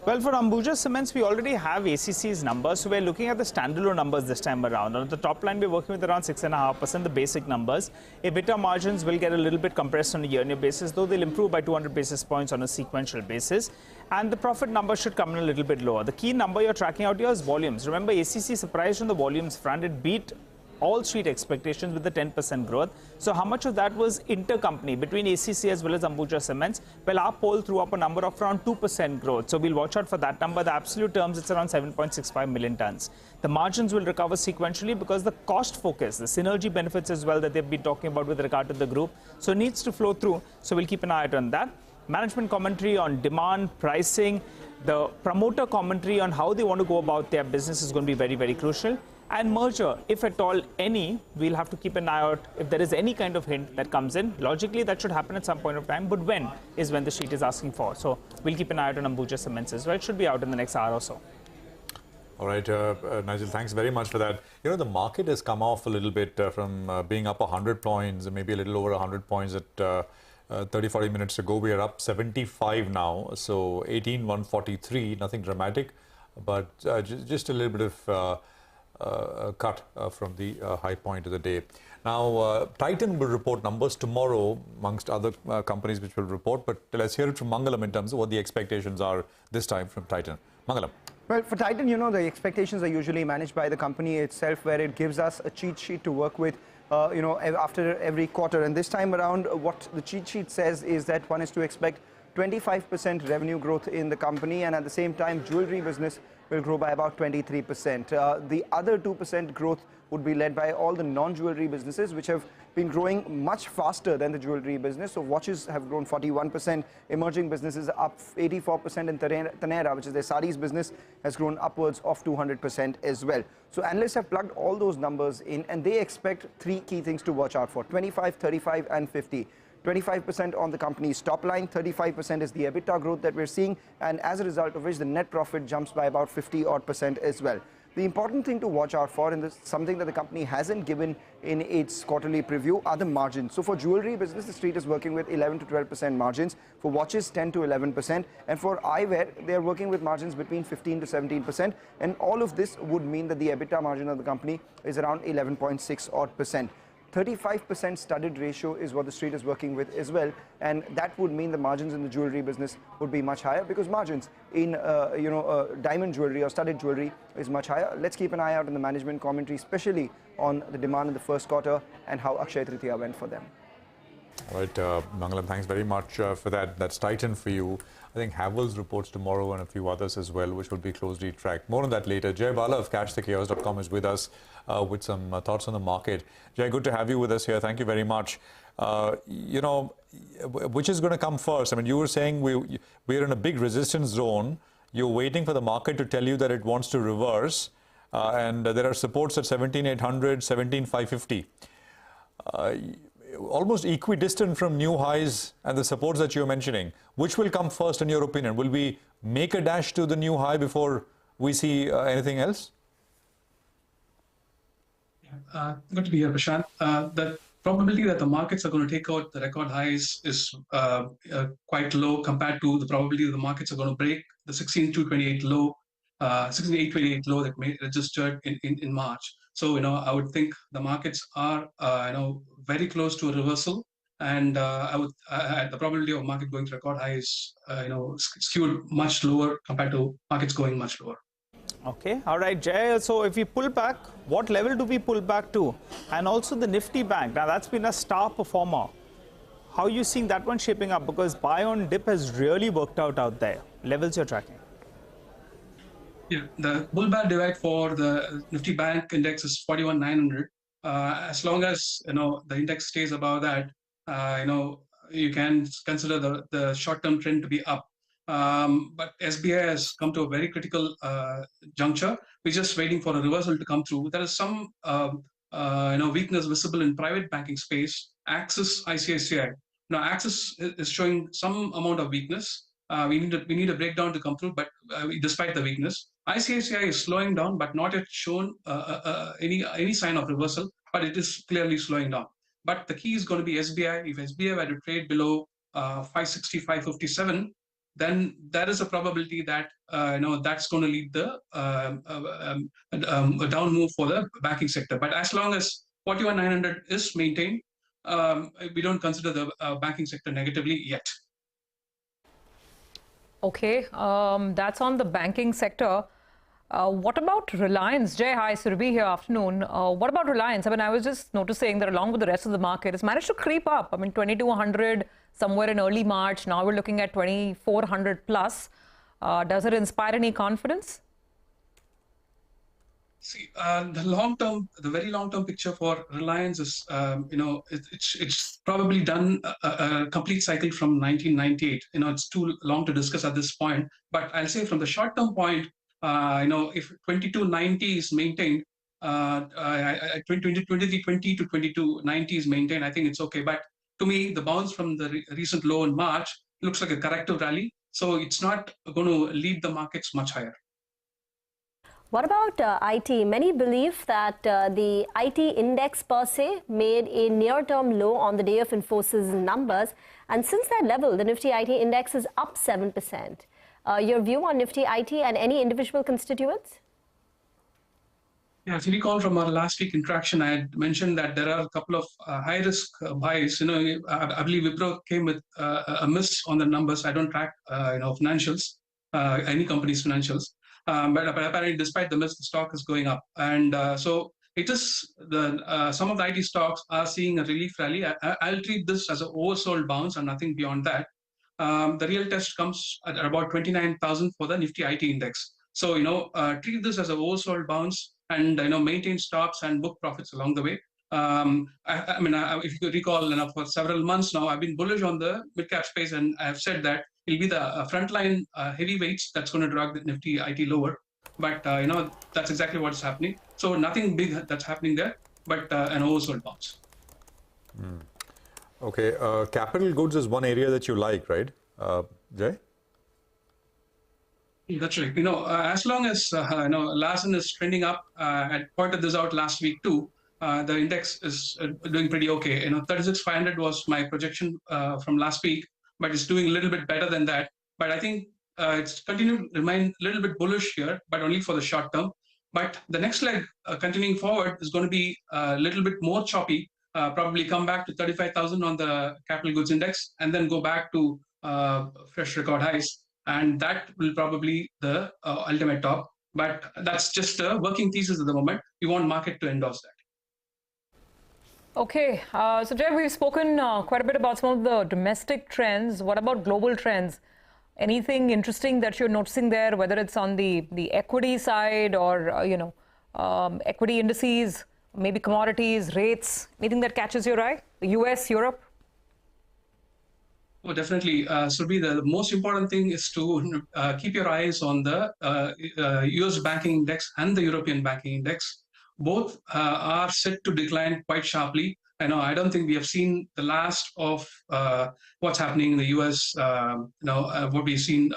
Well, for Ambuja Cements, we already have ACC's numbers. So we're looking at the standalone numbers this time around. On the top line, we're working with around 6.5%, the basic numbers. EBITDA margins will get a little bit compressed on a year-on-year basis, though they'll improve by 200 basis points on a sequential basis. And the profit number should come in a little bit lower. The key number you're tracking out here is volumes. Remember, ACC surprised on the volumes front. It beat all street expectations with the 10% growth. So how much of that was intercompany between ACC as well as Ambuja Cements? Well, our poll threw up a number of around 2% growth. So we'll watch out for that number. The absolute terms, it's around 7.65 million tons. The margins will recover sequentially because the cost focus, the synergy benefits as well that they've been talking about with regard to the group. So it needs to flow through. So we'll keep an eye out on that. Management commentary on demand, pricing, the promoter commentary on how they want to go about their business is going to be very, very crucial. And merger, if at all any, we'll have to keep an eye out if there is any kind of hint that comes in. Logically, that should happen at some point of time, but when is when the street is asking for. So we'll keep an eye out on Ambuja Cements as well. It should be out in the next hour or so. All right, Nigel, thanks very much for that. You know, the market has come off a little bit from being up 100 points, maybe a little over 100 points at 30-40 minutes ago. We are up 75 now, so 18,143, nothing dramatic, but just a little bit of cut from the high point of the day. Now, Titan will report numbers tomorrow, amongst other companies which will report, but let's hear it from Mangalam in terms of what the expectations are this time from Titan. Mangalam. Well, for Titan, you know, the expectations are usually managed by the company itself, where it gives us a cheat sheet to work with, you know, after every quarter. And this time around, what the cheat sheet says is that one is to expect 25% revenue growth in the company, and at the same time, jewelry business will grow by about 23%. The other 2% growth would be led by all the non-jewelry businesses, which have been growing much faster than the jewelry business. So watches have grown 41%, emerging businesses up 84%, and Taneira, which is their sarees business, has grown upwards of 200% as well. So analysts have plugged all those numbers in, and they expect three key things to watch out for: 25, 35, and 50. 25% on the company's top line, 35% is the EBITDA growth that we're seeing, and as a result of which the net profit jumps by about 50% as well. The important thing to watch out for, and this is something that the company hasn't given in its quarterly preview, are the margins. So for jewelry business, the street is working with 11 to 12% margins. For watches, 10 to 11%. And for eyewear, they're working with margins between 15 to 17%. And all of this would mean that the EBITDA margin of the company is around 11.6%. 35% studded ratio is what the street is working with as well, and that would mean the margins in the jewelry business would be much higher, because margins in diamond jewelry or studded jewelry is much higher. Let's keep an eye out on the management commentary, especially on the demand in the first quarter and how Akshaya Tritiya went for them. All right, Mangalam, thanks very much for that. That's Titan for you. I think Havells reports tomorrow and a few others as well, which will be closely tracked. More on that later. Jay Bala of CashTheChaos.com is with us with some thoughts on the market. Jay, good to have you with us here. Thank you very much. You know, which is going to come first? I mean, you were saying we're in a big resistance zone. You're waiting for the market to tell you that it wants to reverse. And there are supports at 17,800, 17,550. Almost equidistant from new highs and the supports that you're mentioning. Which will come first in your opinion? Will we make a dash to the new high before we see anything else? Good to be here, Prashant. The probability that the markets are going to take out the record highs is quite low compared to the probability that the markets are going to break the 16,228 low, 16,828 low that may registered in March. So, you know, I would think the markets are, very close to a reversal, and the probability of market going to record high is, skewed much lower compared to markets going much lower. Okay, all right, Jay. So if we pull back, what level do we pull back to? And also the Nifty Bank. Now that's been a star performer. How are you seeing that one shaping up? Because buy on dip has really worked out there. Levels you're tracking. Yeah, the bull bear divide for the Nifty Bank index is 41,900. As long as the index stays above that, you can consider the short-term trend to be up. But SBI has come to a very critical juncture. We're just waiting for a reversal to come through. There is some weakness visible in private banking space. Axis, ICICI. Now, Axis is showing some amount of weakness. We need a breakdown to come through, but despite the weakness, ICICI is slowing down, but not yet shown any sign of reversal. But it is clearly slowing down. But the key is going to be SBI. If SBI were to trade below 560, 557, then there is a probability that that's going to lead the a down move for the banking sector. But as long as 41,900 is maintained, we don't consider the banking sector negatively yet. Okay, that's on the banking sector. What about Reliance? Jay, hi, Surabhi here, afternoon. What about Reliance? I mean, I was just noticing that along with the rest of the market, it's managed to creep up. I mean, 2,200 somewhere in early March. Now we're looking at 2,400 plus. Does it inspire any confidence? See, the very long-term picture for Reliance is, it's probably done a complete cycle from 1998. It's too long to discuss at this point. But I'll say from the short-term point, if 2290 is maintained, 2320 to 2290 is maintained, I think it's okay. But to me, the bounce from the recent low in March looks like a corrective rally. So it's not going to lead the markets much higher. What about IT? Many believe that the IT index per se made a near-term low on the day of Infosys numbers. And since that level, the Nifty IT index is up 7%. Your view on Nifty IT and any individual constituents? Yeah, if you recall from our last week interaction, I had mentioned that there are a couple of high-risk buys. I believe Wipro came with a miss on the numbers. I don't track, financials, any company's financials. But apparently, despite the miss, the stock is going up. And so it is some of the IT stocks are seeing a relief rally. I'll treat this as an oversold bounce and nothing beyond that. The real test comes at about 29,000 for the Nifty IT index. So, treat this as an oversold bounce and, maintain stops and book profits along the way. If you recall, for several months now, I've been bullish on the mid-cap space, and I've said that it'll be the frontline heavyweights that's going to drag the Nifty IT lower. But, that's exactly what's happening. So nothing big that's happening there, but an oversold bounce. Okay, capital goods is one area that you like, right, Jay? That's right. As long as Larsen is trending up, I pointed this out last week too. The index is doing pretty okay. 36,500 was my projection from last week, but it's doing a little bit better than that. But I think it's continued to remain a little bit bullish here, but only for the short term. But the next leg continuing forward is going to be a little bit more choppy. Probably come back to 35,000 on the capital goods index, and then go back to fresh record highs. And that will probably the ultimate top. But that's just a working thesis at the moment. We want market to endorse that. Okay, so Jay, we've spoken quite a bit about some of the domestic trends. What about global trends? Anything interesting that you're noticing there, whether it's on the equity side or, equity indices, maybe commodities, rates, anything that catches your eye? The US, Europe? Oh, definitely. Surabhi, the most important thing is to keep your eyes on the US banking index and the European banking index. Both are set to decline quite sharply. I don't think we have seen the last of what's happening in the US. What we've seen,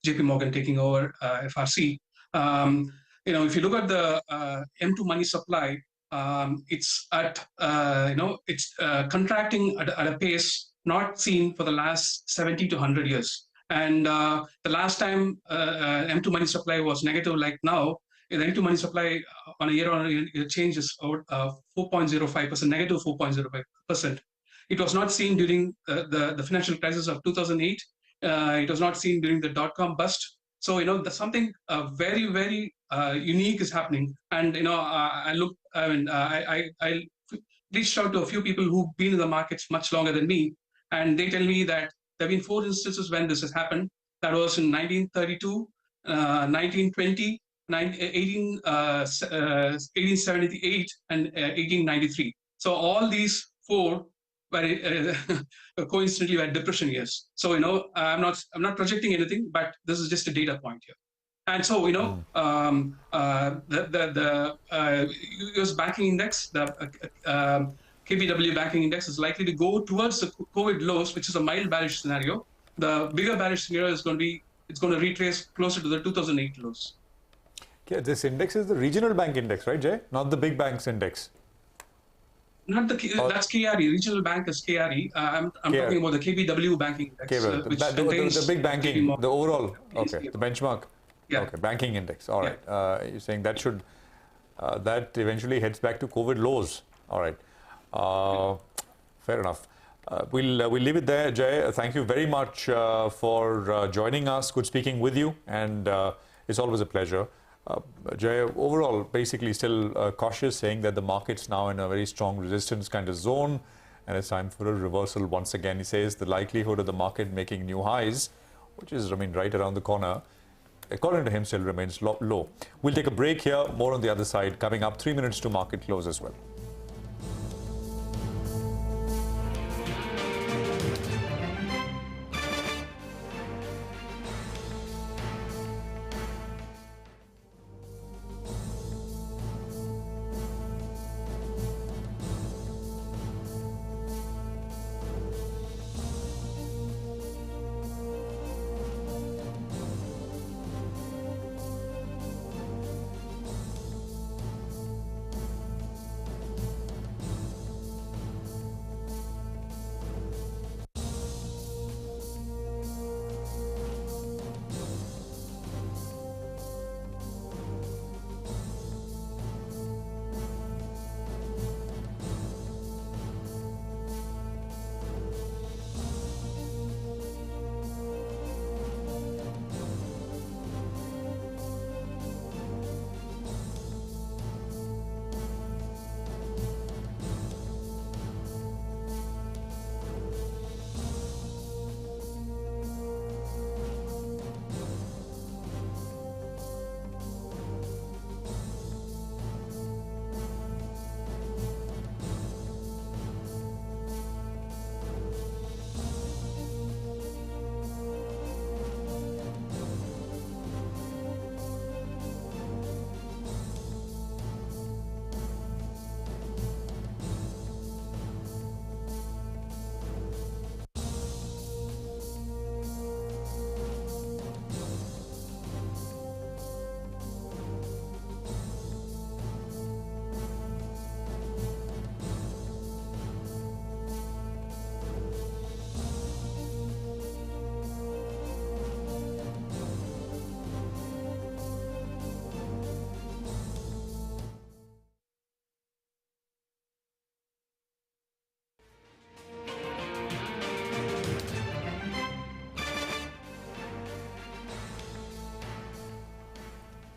JP Morgan taking over FRC. If you look at the M2 money supply, it's at it's contracting at a pace not seen for the last 70 to 100 years. And the last time M2 money supply was negative like now, the M2 money supply on a year-on-year change is 4.05%, negative 4.05%. It was not seen during the financial crisis of 2008. It was not seen during the dot-com bust. So, something very, very unique is happening. And, I reached out to a few people who've been in the markets much longer than me. And they tell me that there have been 4 instances when this has happened. That was in 1932, 1920, 1878, and 1893. So all these 4 very coincidentally were depression years. So I'm not projecting anything, but this is just a data point here. And so the US banking index, the KBW banking index, is likely to go towards the COVID lows, which is a mild bearish scenario. The bigger bearish scenario is going to be it's going to retrace closer to the 2008 lows. Yeah, this index is the regional bank index, right, Jay? Not the big banks index. Not the that's KRE. Regional bank is KRE. I'm talking about the KBW banking index, which contains the big banking, the overall. Okay, Yes. the benchmark. Yeah. Okay, banking index. All right. You're saying that should that eventually heads back to COVID lows. All right. Fair enough. We'll leave it there, Jay. Thank you very much for joining us. Good speaking with you, and it's always a pleasure. Jay, overall, basically still cautious, saying that the market's now in a very strong resistance kind of zone, and it's time for a reversal once again. He says the likelihood of the market making new highs, which is, right around the corner, according to him, still remains low. We'll take a break here. More on the other side. Coming up, 3 minutes to market close as well.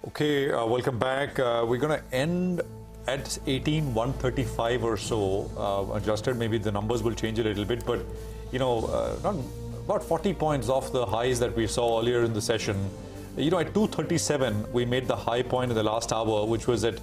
Okay, welcome back. We're going to end at 18,135 or so. Adjusted, maybe the numbers will change a little bit, but not about 40 points off the highs that we saw earlier in the session. At 237, we made the high point in the last hour, which was at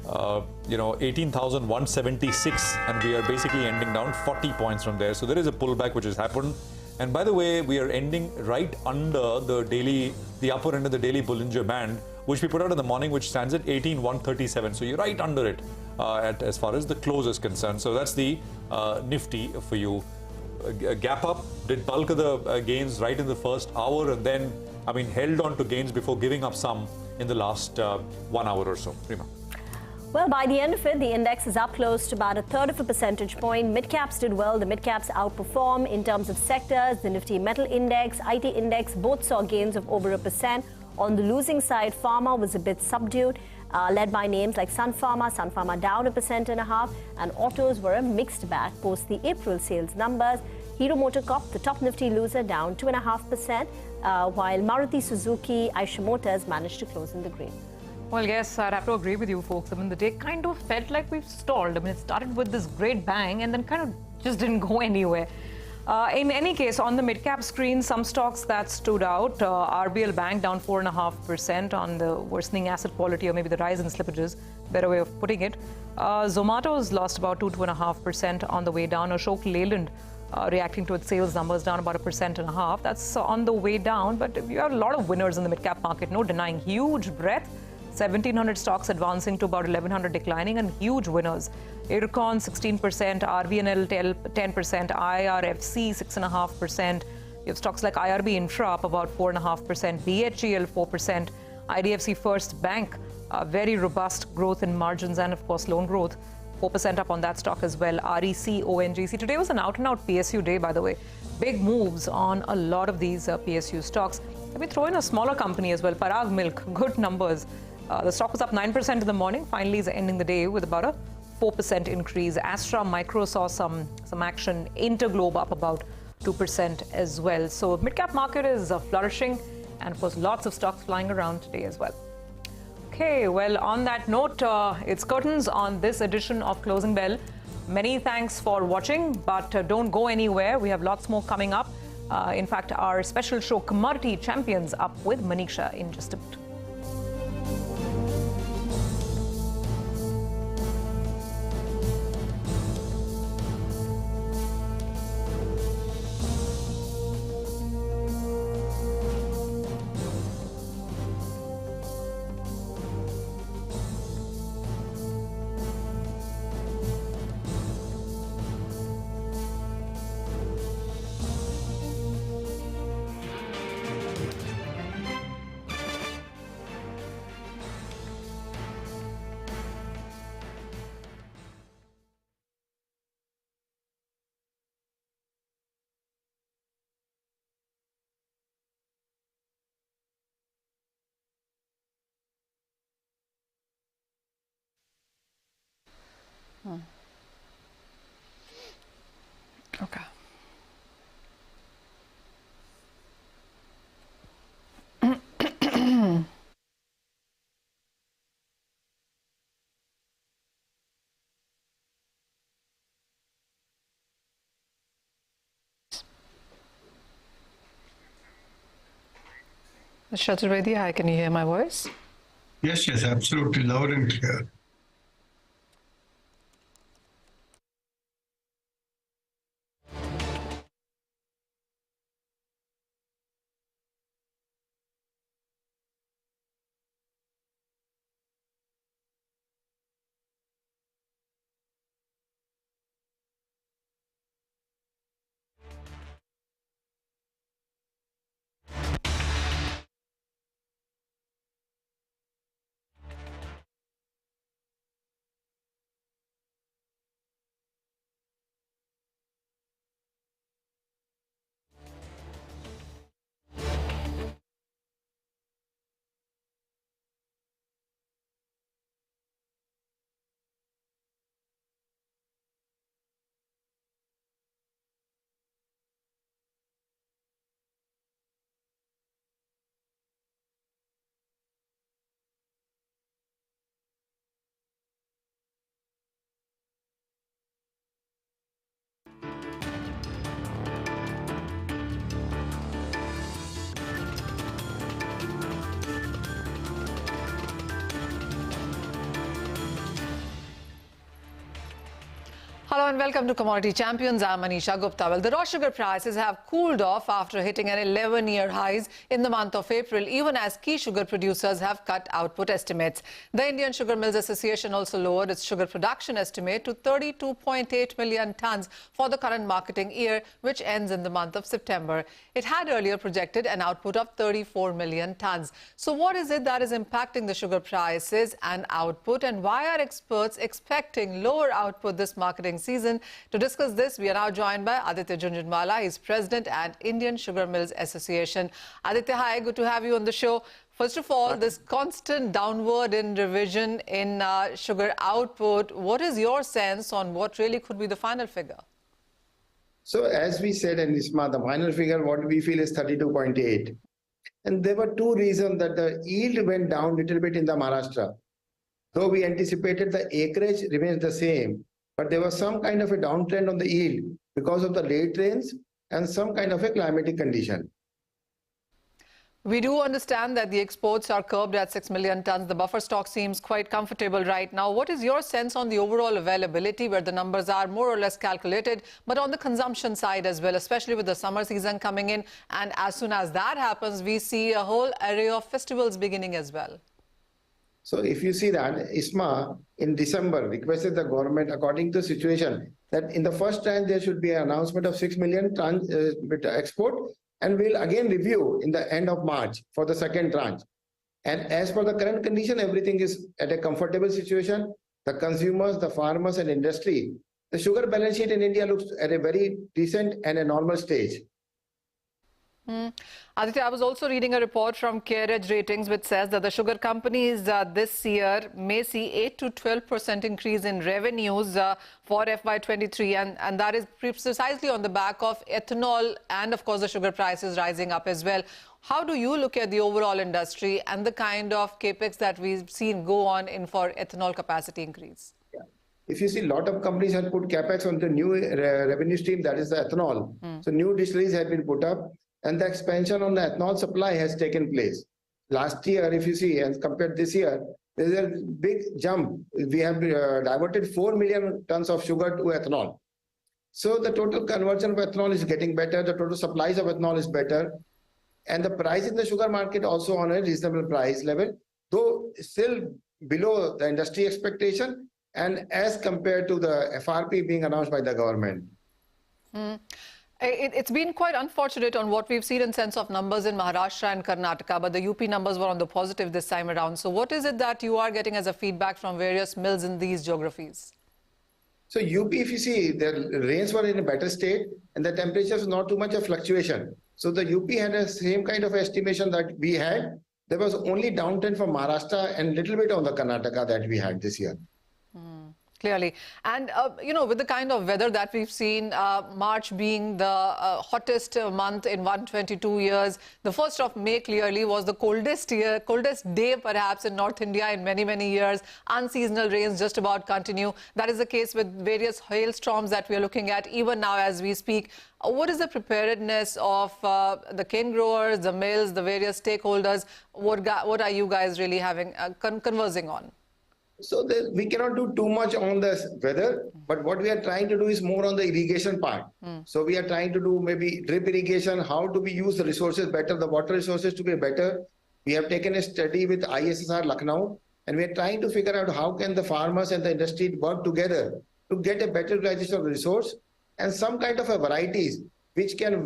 18,176, and we are basically ending down 40 points from there. So there is a pullback which has happened. And by the way, we are ending right under the upper end of the daily Bollinger Band, which we put out in the morning, which stands at 18,137. So you're right under it as far as the close is concerned. So that's the Nifty for you. Gap up, did bulk of the gains right in the first hour, and then, held on to gains before giving up some in the last 1 hour or so. Prima. Well, by the end of it, the index is up close to about 1/3 of a percentage point. Mid-caps did well. The mid-caps outperform in terms of sectors. The Nifty Metal Index, IT Index, both saw gains of over 1%. On the losing side, Pharma was a bit subdued, led by names like Sun Pharma down 1.5%, and autos were a mixed bag post the April sales numbers. MotoCorp, the top Nifty loser, down 2.5%, while Maruti Suzuki, Eicher Motors managed to close in the green. Well, yes, I'd have to agree with you folks. The day kind of felt like we've stalled. It started with this great bang and then kind of just didn't go anywhere. In any case, on the mid-cap screen, some stocks that stood out. RBL Bank down 4.5% on the worsening asset quality, or maybe the rise in slippages, better way of putting it. Zomato's lost about 2.5% on the way down. Ashok Leyland reacting to its sales numbers, down about 1.5%. That's on the way down, but you have a lot of winners in the mid-cap market, no denying. Huge breadth, 1,700 stocks advancing to about 1,100 declining, and huge winners. Ircon 16%, RVNL 10%, IRFC 6.5%. You have stocks like IRB Infra up about 4.5%, BHEL 4%, IDFC First Bank, very robust growth in margins and of course loan growth, 4% up on that stock as well. REC, ONGC. Today was an out-and-out PSU day, by the way. Big moves on a lot of these PSU stocks. Let me throw in a smaller company as well, Parag Milk, good numbers. The stock was up 9% in the morning, finally is ending the day with about a 4% increase. Astra Micro saw some action. Interglobe up about 2% as well. So mid-cap market is flourishing, and of course lots of stocks flying around today as well. Okay, well, on that note, it's curtains on this edition of Closing Bell. Many thanks for watching, but don't go anywhere. We have lots more coming up. In fact, our special show Commodity Champions up with Manisha in just a bit. Okay. Chaturvedi, hi, can you hear my voice? Yes, absolutely, loud and clear. Hello and welcome to Commodity Champions. I'm Manisha Gupta. Well, the raw sugar prices have cooled off after hitting an 11-year highs in the month of April, even as key sugar producers have cut output estimates. The Indian Sugar Mills Association also lowered its sugar production estimate to 32.8 million tons for the current marketing year, which ends in the month of September. It had earlier projected an output of 34 million tons. So what is it that is impacting the sugar prices and output, and why are experts expecting lower output this marketing season? To discuss this, we are now joined by Aditya Jhunjhunwala. He's president at Indian Sugar Mills Association. Aditya, hi, good to have you on the show. First of all, this constant downward in revision in sugar output, what is your sense on what really could be the final figure? So as we said in Nisma, the final figure, what we feel is 32.8. And there were two reasons that the yield went down a little bit in the Maharashtra. Though we anticipated the acreage remains the same, but there was some kind of a downtrend on the yield because of the late rains and some kind of a climatic condition. We do understand that the exports are curbed at 6 million tons. The buffer stock seems quite comfortable right now. What is your sense on the overall availability, where the numbers are more or less calculated, but on the consumption side as well, especially with the summer season coming in? And as soon as that happens, we see a whole array of festivals beginning as well. So if you see that, ISMA in December requested the government, according to the situation, that in the first tranche there should be an announcement of 6 million tons export, and we'll again review in the end of March for the second tranche. And as per the current condition, everything is at a comfortable situation. The consumers, the farmers and industry, the sugar balance sheet in India looks at a very decent and a normal stage. Aditya, I was also reading a report from CareEdge Ratings which says that the sugar companies this year may see 8 to 12% increase in revenues for FY23, and that is precisely on the back of ethanol and of course the sugar prices rising up as well. How do you look at the overall industry and the kind of capex that we've seen go on in for ethanol capacity increase? If you see, a lot of companies have put capex on the new revenue stream, that is the ethanol. So new distilleries have been put up, and the expansion on the ethanol supply has taken place. Last year, if you see, and compared this year, there is a big jump. We have diverted 4 million tons of sugar to ethanol. So the total conversion of ethanol is getting better. The total supplies of ethanol is better. And the price in the sugar market also on a reasonable price level, though still below the industry expectation and as compared to the FRP being announced by the government. It's been quite unfortunate on what we've seen in sense of numbers in Maharashtra and Karnataka, but the UP numbers were on the positive this time around. So what is it that you are getting as a feedback from various mills in these geographies? So UP, if you see, the rains were in a better state and the temperatures not too much of fluctuation. So the UP had the same kind of estimation that we had. There was only downtrend for Maharashtra and little bit on the Karnataka that we had this year. Clearly. And, you know, with the kind of weather that we've seen, March being the hottest month in 122 years, the 1st of May clearly was the coldest day perhaps in North India in many, many years. Unseasonal rains just about continue. That is the case with various hailstorms that we are looking at even now as we speak. What is the preparedness of the cane growers, the mills, the various stakeholders? What are you guys really having conversing on? So we cannot do too much on the weather, but what we are trying to do is more on the irrigation part. So we are trying to do maybe drip irrigation, how do we use the resources better, the water resources to be better. We have taken a study with ISSR Lucknow, and we are trying to figure out how can the farmers and the industry work together to get a better utilization of the resource and some kind of a varieties which can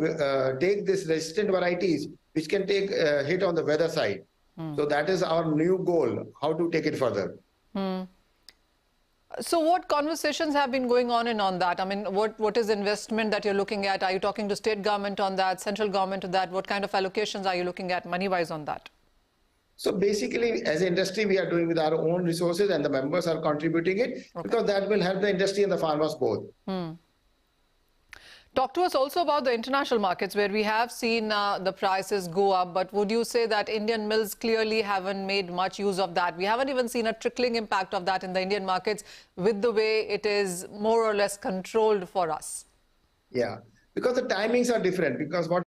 take this resistant varieties, which can take a hit on the weather side. So that is our new goal, how to take it further. So what conversations have been going on that? I mean, what is investment that you're looking at? Are you talking to state government on that, central government on that? What kind of allocations are you looking at money-wise on that? So basically, as an industry, we are doing with our own resources and the members are contributing it because that will help the industry and the farmers both. Talk to us also about the international markets where we have seen the prices go up, but would you say that Indian mills clearly haven't made much use of that? We haven't even seen a trickling impact of that in the Indian markets with the way it is more or less controlled for us. Yeah, because the timings are different, because what